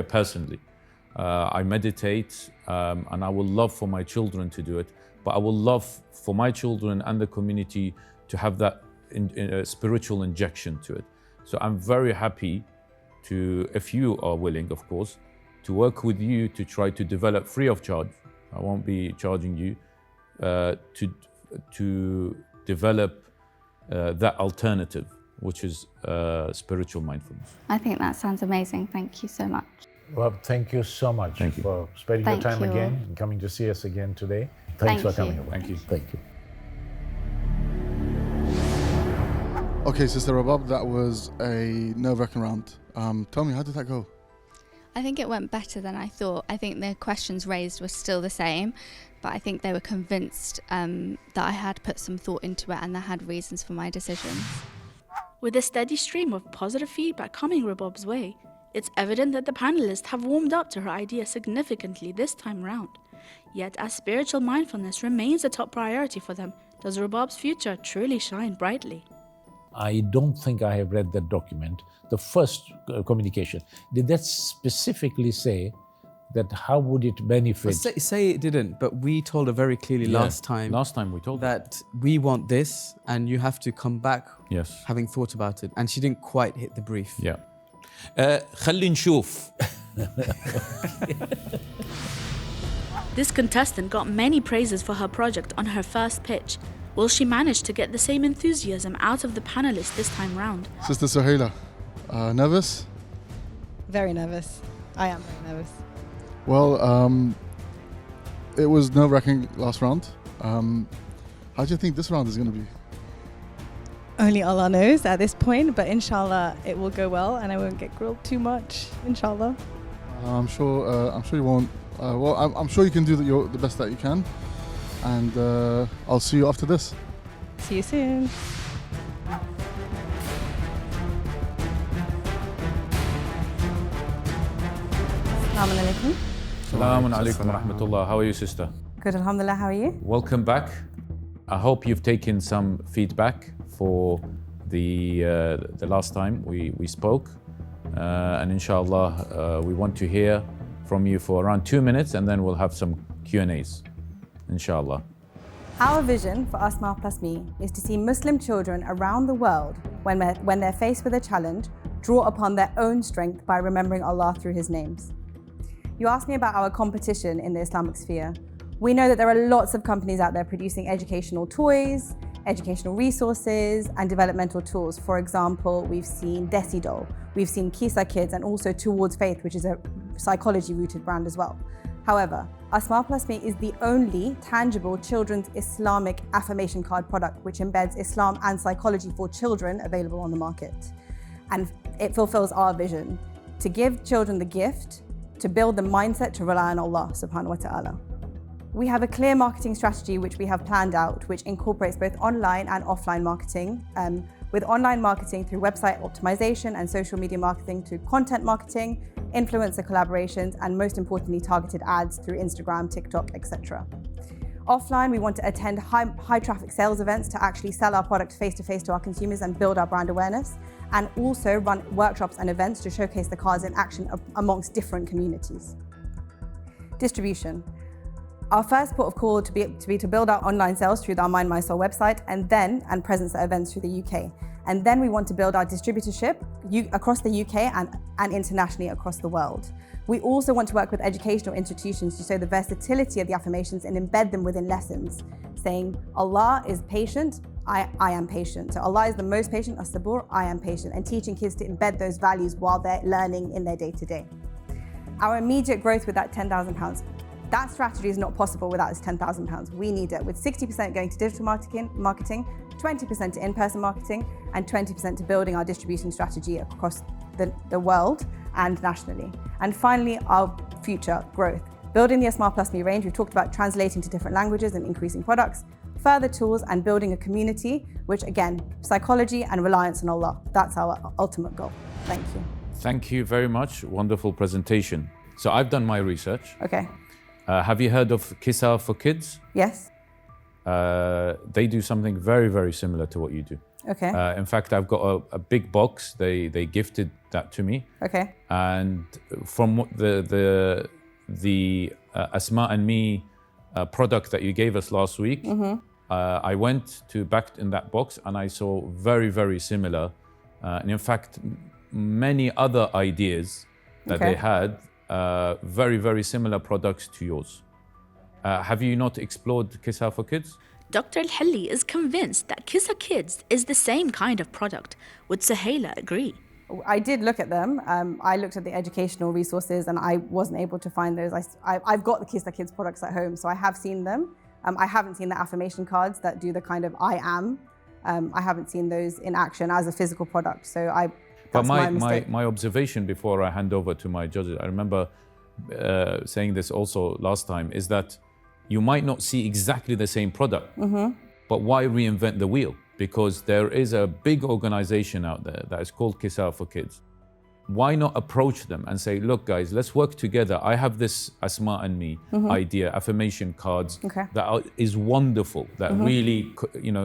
personally. I meditate, and I would love for my children to do it, but I would love for my children and the community to have that spiritual injection to it. So I'm very happy to, if you are willing, of course, to work with you to try to develop free of charge. I won't be charging you to develop that alternative, which is spiritual mindfulness. I think that sounds amazing. Thank you so much. Well, thank you so much for spending your time again and coming to see us again today. Thanks for coming. Thank you. Thank you. Okay, Sister Rubab, that was a nerve-wracking round. Tell me, how did that go? I think it went better than I thought. I think the questions raised were still the same, but I think they were convinced that I had put some thought into it and I had reasons for my decisions. With a steady stream of positive feedback coming Rubab's way, it's evident that the panelists have warmed up to her idea significantly this time round. Yet as spiritual mindfulness remains a top priority for them, does Rubab's future truly shine brightly? I don't think I have read that document. The first communication, did that specifically say that how would it benefit? Say it didn't, but we told her very clearly last time. Last time we told her that we want this and you have to come back having thought about it. And she didn't quite hit the brief. Yeah. خلي نشوف. This contestant got many praises for her project on her first pitch. Will she manage to get the same enthusiasm out of the panelists this time round? Sister Suhayla, nervous? Very nervous. I am very nervous. Well, it was nerve-wracking last round. How do you think this round is going to be? Only Allah knows at this point, but inshallah it will go well and I won't get grilled too much, inshallah. I'm sure you won't. I'm sure you can do the best that you can. And I'll see you after this. See you soon. Assalamu alaikum. Assalamu alaikum wa rahmatullah. How are you, sister? Good, alhamdulillah. How are you? Welcome back. I hope you've taken some feedback for the last time we spoke. And inshallah, we want to hear from you for around 2 minutes, and then we'll have some Q&As. Inshallah. Our vision for Asma Plus Me is to see Muslim children around the world, when they're faced with a challenge, draw upon their own strength by remembering Allah through His names. You asked me about our competition in the Islamic sphere. We know that there are lots of companies out there producing educational toys, educational resources, and developmental tools. For example, we've seen Desidol, we've seen Kisa Kids, and also Towards Faith, which is a psychology-rooted brand as well. However, Asma Plus Me is the only tangible children's Islamic affirmation card product which embeds Islam and psychology for children available on the market. And it fulfills our vision to give children the gift to build the mindset to rely on Allah subhanahu wa ta'ala. We have a clear marketing strategy which we have planned out, which incorporates both online and offline marketing, with online marketing through website optimization and social media marketing through content marketing, influencer collaborations, and most importantly, targeted ads through Instagram, TikTok, etc. Offline, we want to attend high traffic sales events to actually sell our product face to face to our consumers and build our brand awareness, and also run workshops and events to showcase the cards in action amongst different communities. Distribution. Our first port of call to be to build our online sales through our Mind My Soul website and presence at events through the UK. And then we want to build our distributorship across the UK and internationally across the world. We also want to work with educational institutions to show the versatility of the affirmations and embed them within lessons, saying Allah is patient, I am patient. So Allah is the most patient, as-sabur, I am patient, and teaching kids to embed those values while they're learning in their day-to-day. Our immediate growth with that £10,000. That strategy is not possible without this £10,000. We need it, with 60% going to digital marketing, 20% to in-person marketing, and 20% to building our distribution strategy across the world and nationally. And finally, our future growth. Building the Asma Plus Me range, we've talked about translating to different languages and increasing products, further tools, and building a community, which again, psychology and reliance on Allah. That's our ultimate goal. Thank you. Thank you very much. Wonderful presentation. So I've done my research. Okay. Have you heard of Kisa for Kids? Yes. They do something very, very similar to what you do. Okay. In fact, I've got a big box. They gifted that to me. Okay. And from what the Asma and Me product that you gave us last week, I went to back in that box and I saw very, very similar. And in fact, many other ideas that they had, very, very similar products to yours. Have you not explored Kisa for Kids? Dr. Al-Halli is convinced that Kisa Kids is the same kind of product. Would Suhayla agree? I did look at them. I looked at the educational resources and I wasn't able to find those. I've got the Kisa Kids products at home, so I have seen them. I haven't seen the affirmation cards that do the kind of I am. I haven't seen those in action as a physical product. So that's my mistake. My observation before I hand over to my judges, I remember saying this also last time, is that you might not see exactly the same product, but why reinvent the wheel? Because there is a big organization out there that is called Kisa for Kids. Why not approach them and say, look guys, let's work together. I have this Asma and Me idea, affirmation cards, that is wonderful, that really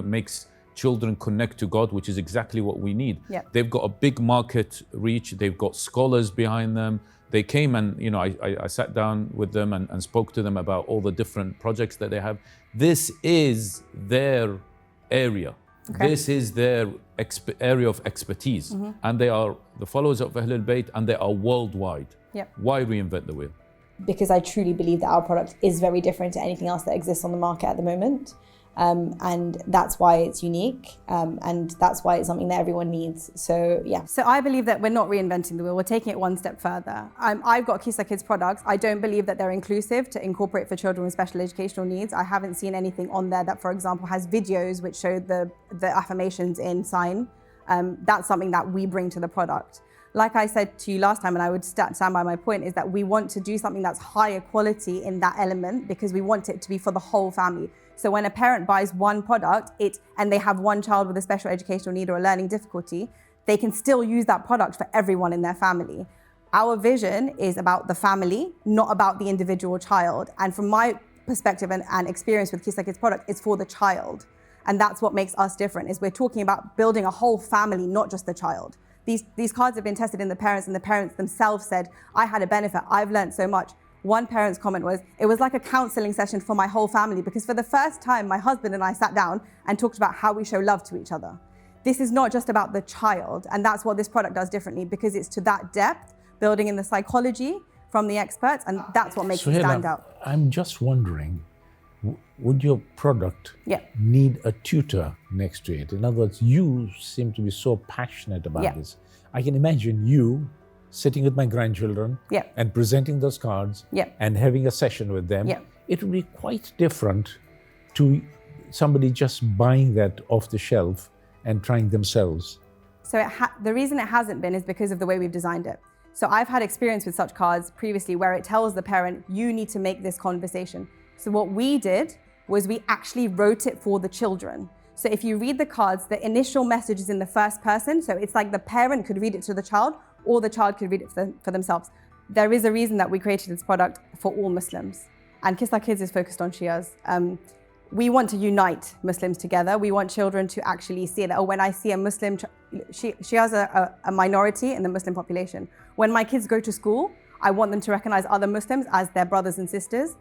makes children connect to God, which is exactly what we need. They've got a big market reach, they've got scholars behind them. They came and, I sat down with them and spoke to them about all the different projects that they have. This is their area. This is their area of expertise. And they are the followers of Ahlul Bayt and they are worldwide. Why reinvent the wheel? Because I truly believe that our product is very different to anything else that exists on the market at the moment. And that's why it's unique, and that's why it's something that everyone needs. So yeah. So I believe that we're not reinventing the wheel, we're taking it one step further. I've got Kisa Kids products. I don't believe that they're inclusive to incorporate for children with special educational needs. I haven't seen anything on there that, for example, has videos which show the affirmations in sign. That's something that we bring to the product. Like I said to you last time, and I would stand by my point, is that we want to do something that's higher quality in that element because we want it to be for the whole family. So when a parent buys one product and they have one child with a special educational need or a learning difficulty, they can still use that product for everyone in their family. Our vision is about the family, not about the individual child. And from my perspective and experience with Kisa Kids product, it's for the child. And that's what makes us different, is we're talking about building a whole family, not just the child. These cards have been tested in the parents, and the parents themselves said, I had a benefit, I've learned so much. One parent's comment was, it was like a counseling session for my whole family, because for the first time, my husband and I sat down and talked about how we show love to each other. This is not just about the child, and that's what this product does differently, because it's to that depth, building in the psychology from the experts, and that's what makes it stand out. I'm just wondering, would your product need a tutor next to it? In other words, you seem to be so passionate about this. I can imagine you sitting with my grandchildren and presenting those cards and having a session with them. It would be quite different to somebody just buying that off the shelf and trying themselves. So the reason it hasn't been is because of the way we've designed it. So I've had experience with such cards previously where it tells the parent, you need to make this conversation. So what we did was we actually wrote it for the children. So if you read the cards, the initial message is in the first person. So it's like the parent could read it to the child or the child could read it for themselves. There is a reason that we created this product for all Muslims. And Kiss Our Kids is focused on Shias. We want to unite Muslims together. We want children to actually see that, oh, when I see a Muslim, Shias are a minority in the Muslim population. When my kids go to school, I want them to recognize other Muslims as their brothers and sisters,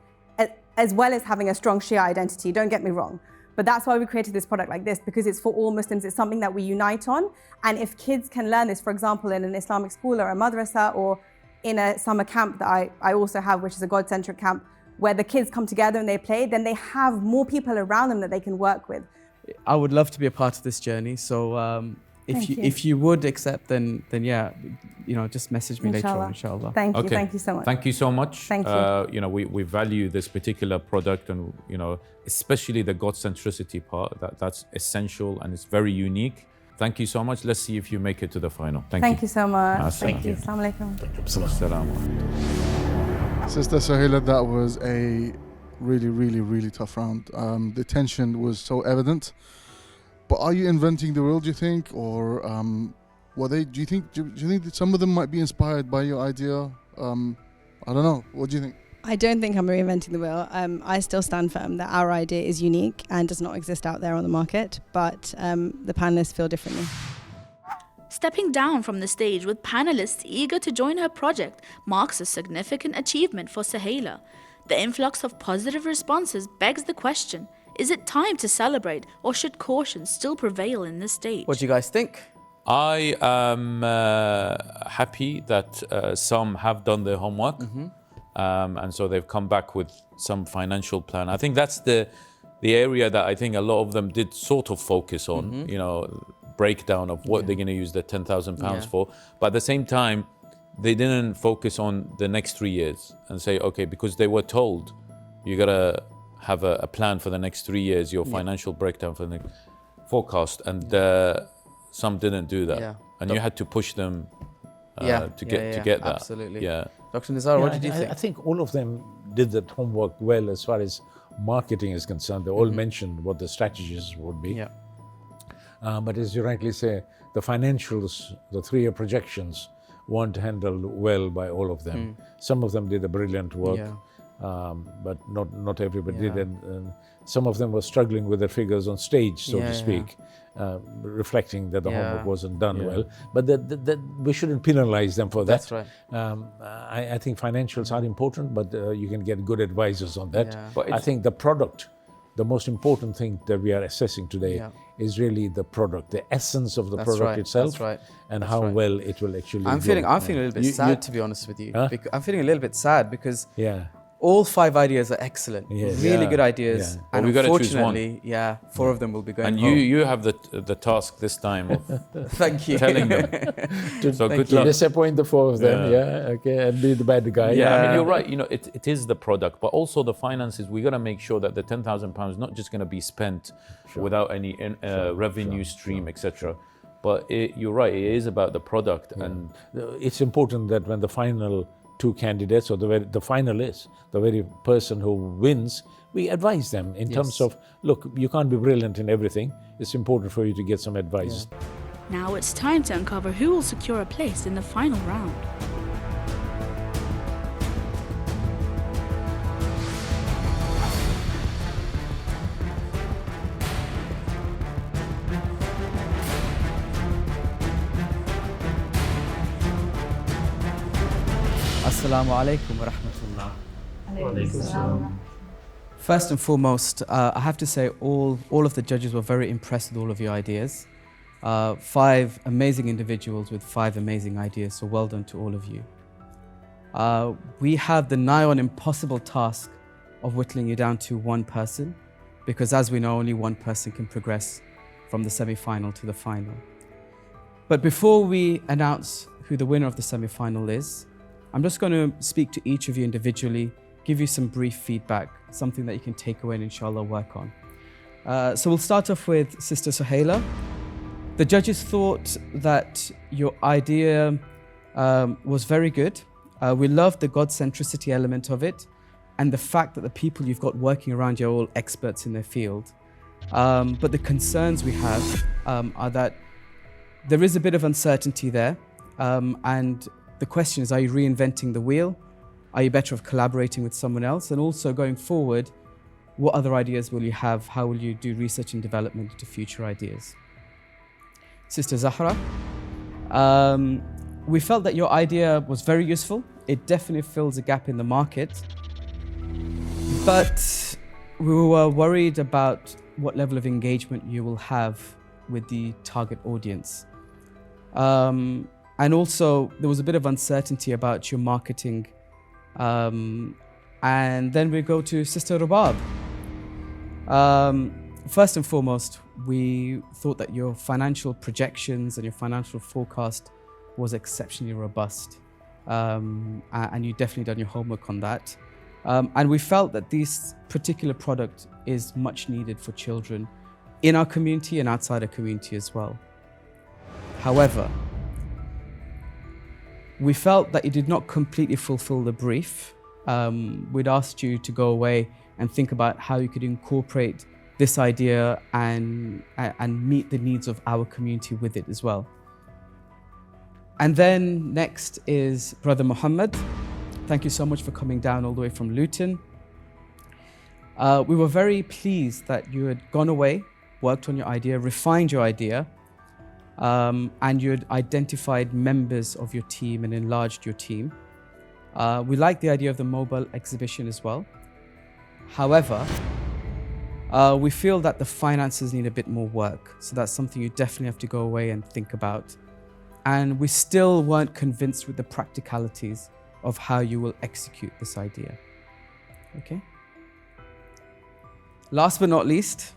as well as having a strong Shia identity, don't get me wrong. But that's why we created this product like this, because it's for all Muslims. It's something that we unite on. And if kids can learn this, for example, in an Islamic school or a madrasa or in a summer camp that I also have, which is a God-centric camp, where the kids come together and they play, then they have more people around them that they can work with. I would love to be a part of this journey. So if you would accept, then yeah, just message me later on, inshallah. Thank you so much. Thank you so much. Thank you. We value this particular product, and especially the God centricity part. That's essential and it's very unique. Thank you so much. Let's see if you make it to the final. Thank you so much. Thank you. Assalamu alaikum. Sister Suhayla, that was a really, really, really tough round. The tension was so evident. But are you inventing the wheel, do you think? Or do you think that some of them might be inspired by your idea? I don't know. What do you think? I don't think I'm reinventing the wheel. I still stand firm that our idea is unique and does not exist out there on the market, but the panelists feel differently. Stepping down from the stage with panelists eager to join her project marks a significant achievement for Suhayla. The influx of positive responses begs the question, is it time to celebrate or should caution still prevail in this stage? What do you guys think? I am happy that some have done their homework. And so they've come back with some financial plan. I think that's the area that I think a lot of them did sort of focus on, breakdown of what they're going to use the £10,000 for. But at the same time, they didn't focus on the next 3 years and say, okay, because they were told you got to have a plan for the next 3 years, your financial breakdown for the next forecast. And some didn't do that. And you had to push them to get that. Absolutely. Dr. Nizar, what did you think? I think all of them did that homework well as far as marketing is concerned. They all mentioned what the strategies would be. But as you rightly say, the financials, the 3-year projections weren't handled well by all of them. Some of them did a brilliant work, but not everybody did. And some of them were struggling with their figures on stage, so to speak, reflecting that the homework wasn't done well. But we shouldn't penalize them for that. That's right. I think financials are important, but you can get good advisors on that. But I think the product, the most important thing that we are assessing today is really the product, the essence of the product itself, and how well it will actually I'm feeling a little bit sad, to be honest with you. I'm feeling a little bit sad because all 5 ideas are excellent, really good ideas, and we've got to choose one. Unfortunately, 4 of them will be going and home. you have the task this time of Thank you. telling them. So good luck. Disappoint the 4 of them, and be the bad guy. I mean, you're right. It is the product, but also the finances. We got to make sure that the £10,000 is not just going to be spent without any revenue stream, etc. But you're right. It is about the product, and it's important that when the final 2 candidates, or the finalists, the very person who wins, we advise them in terms of, look, you can't be brilliant in everything. It's important for you to get some advice. Now it's time to uncover who will secure a place in the final round. Assalamu alaikum wa rahmatullah. First and foremost, I have to say all of the judges were very impressed with all of your ideas. 5 amazing individuals with 5 amazing ideas, so well done to all of you. We have the nigh on impossible task of whittling you down to 1 person, because as we know, only 1 person can progress from the semi-final to the final. But before we announce who the winner of the semi-final is, I'm just going to speak to each of you individually, give you some brief feedback, something that you can take away and inshallah work on. So we'll start off with Sister Suhayla. The judges thought that your idea was very good. We loved the God-centricity element of it and the fact that the people you've got working around you are all experts in their field. But the concerns we have are that there is a bit of uncertainty there. And the question is, are you reinventing the wheel? Are you better off collaborating with someone else? And also going forward, what other ideas will you have? How will you do research and development into future ideas? Sister Zahra, we felt that your idea was very useful. It definitely fills a gap in the market. But we were worried about what level of engagement you will have with the target audience. And also, there was a bit of uncertainty about your marketing. And then we go to Sister Rubab. First and foremost, we thought that your financial projections and your financial forecast was exceptionally robust. And you definitely done your homework on that. And we felt that this particular product is much needed for children in our community and outside our community as well. However, we felt that you did not completely fulfill the brief. We'd asked you to go away and think about how you could incorporate this idea and meet the needs of our community with it as well. And then next is Brother Mohammed. Thank you so much for coming down all the way from Luton. We were very pleased that you had gone away, worked on your idea, refined your idea, and you had identified members of your team and enlarged your team. We like the idea of the mobile exhibition as well. However, we feel that the finances need a bit more work. So that's something you definitely have to go away and think about. And we still weren't convinced with the practicalities of how you will execute this idea. Okay? Last but not least,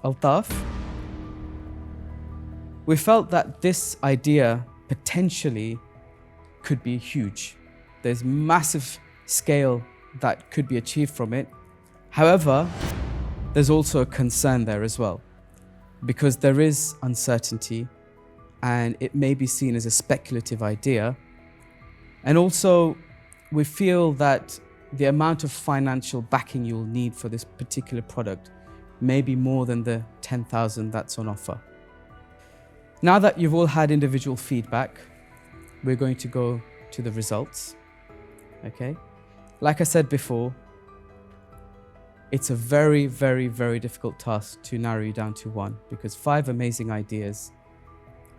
Altaf. We felt that this idea potentially could be huge. There's massive scale that could be achieved from it. However, there's also a concern there as well, because there is uncertainty and it may be seen as a speculative idea. And also, we feel that the amount of financial backing you'll need for this particular product may be more than the 10,000 that's on offer. Now that you've all had individual feedback, we're going to go to the results. Okay? Like I said before, it's a very, very, very difficult task to narrow you down to one, because 5 amazing ideas,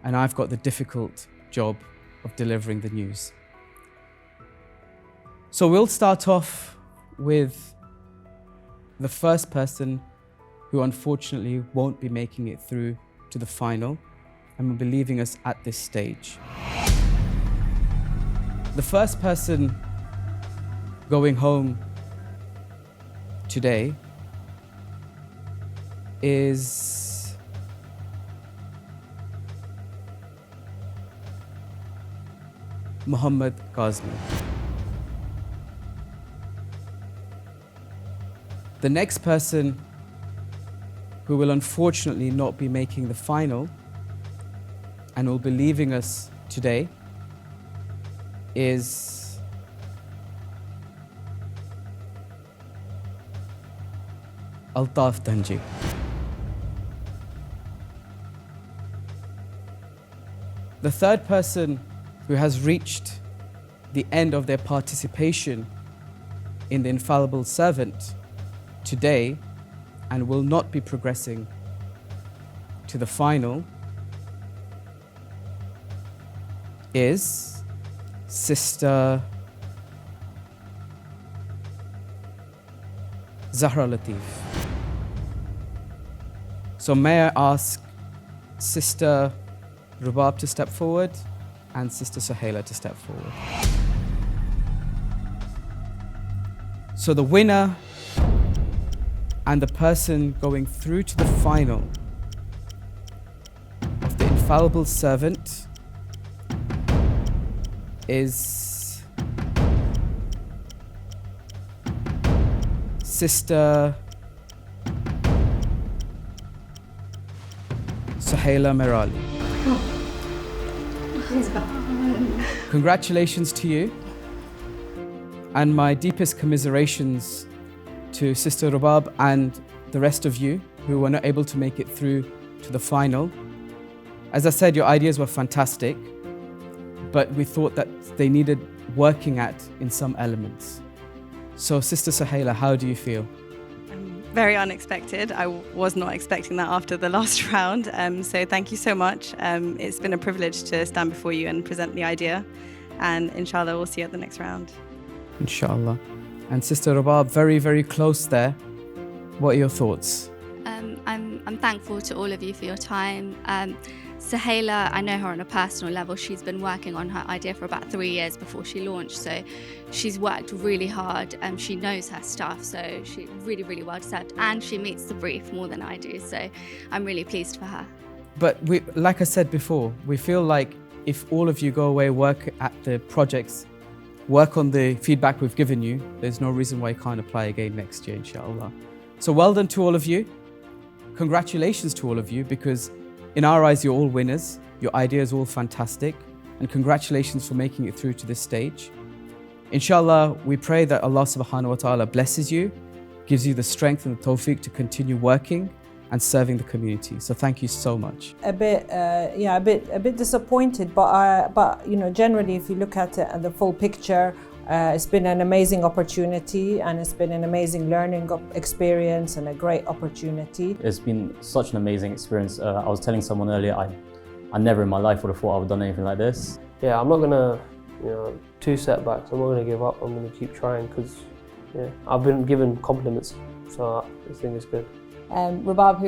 and I've got the difficult job of delivering the news. So we'll start off with the first person who unfortunately won't be making it through to the final and will be leaving us at this stage. The first person going home today is Mohammad Kazmi. The next person who will unfortunately not be making the final and will be leaving us today is Altaf Mahdi. The third person who has reached the end of their participation in the Infallible Servant today and will not be progressing to the final is Sister Zahra Latif. So may I ask Sister Rubab to step forward and Sister Suhayla to step forward. So the winner and the person going through to the final of the Infallible Servant is Sister Suhayla Merali. Congratulations to you, and my deepest commiserations to Sister Rubab and the rest of you who were not able to make it through to the final. As I said, your ideas were fantastic, but we thought that they needed working at in some elements. So Sister Suhayla, how do you feel? Very unexpected. I was not expecting that after the last round. So thank you so much. It's been a privilege to stand before you and present the idea. And inshallah, we'll see you at the next round. Inshallah. And Sister Rubab, very, very close there. What are your thoughts? I'm thankful to all of you for your time. Suhayla, I know her on a personal level. She's been working on her idea for about 3 years before she launched, so she's worked really hard. She knows her stuff, so she's really, really well deserved, and she meets the brief more than I do, so I'm really pleased for her. But we, like I said before, we feel like if all of you go away, work at the projects, work on the feedback we've given you, there's no reason why you can't apply again next year, inshallah. So well done to all of you. Congratulations to all of you, because in our eyes, you're all winners. Your idea is all fantastic. And congratulations for making it through to this stage. Inshallah, we pray that Allah subhanahu wa ta'ala blesses you, gives you the strength and the tawfiq to continue working and serving the community. So thank you so much. A bit disappointed, but you know, generally, if you look at it, at the full picture, it's been an amazing opportunity, and it's been an amazing learning experience and a great opportunity. It's been such an amazing experience. I was telling someone earlier, I never in my life would have thought I would have done anything like this. Yeah, I'm not gonna, two setbacks. I'm not gonna give up. I'm gonna keep trying because, I've been given compliments, so I think it's good. Rubab,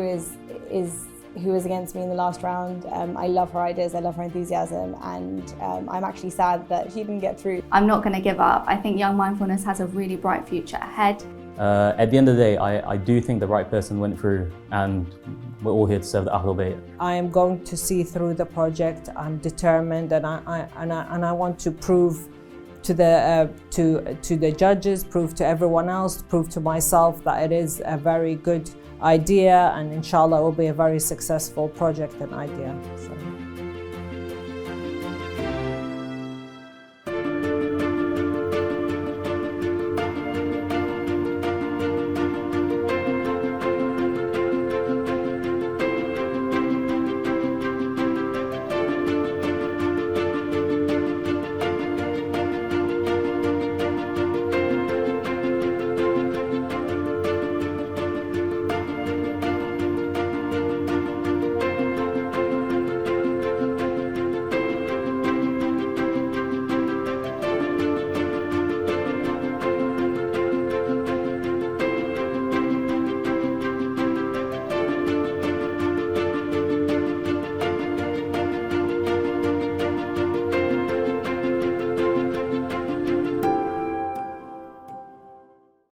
who was against me in the last round, I love her ideas, I love her enthusiasm, and I'm actually sad that she didn't get through. I'm not going to give up. I think Young Mindfulness has a really bright future ahead. At the end of the day, I do think the right person went through, and we're all here to serve the Ahlul Bayt. I am going to see through the project. I'm determined, and I want to prove to the judges, prove to everyone else, prove to myself that it is a very good idea, and inshallah it will be a very successful project and idea. So.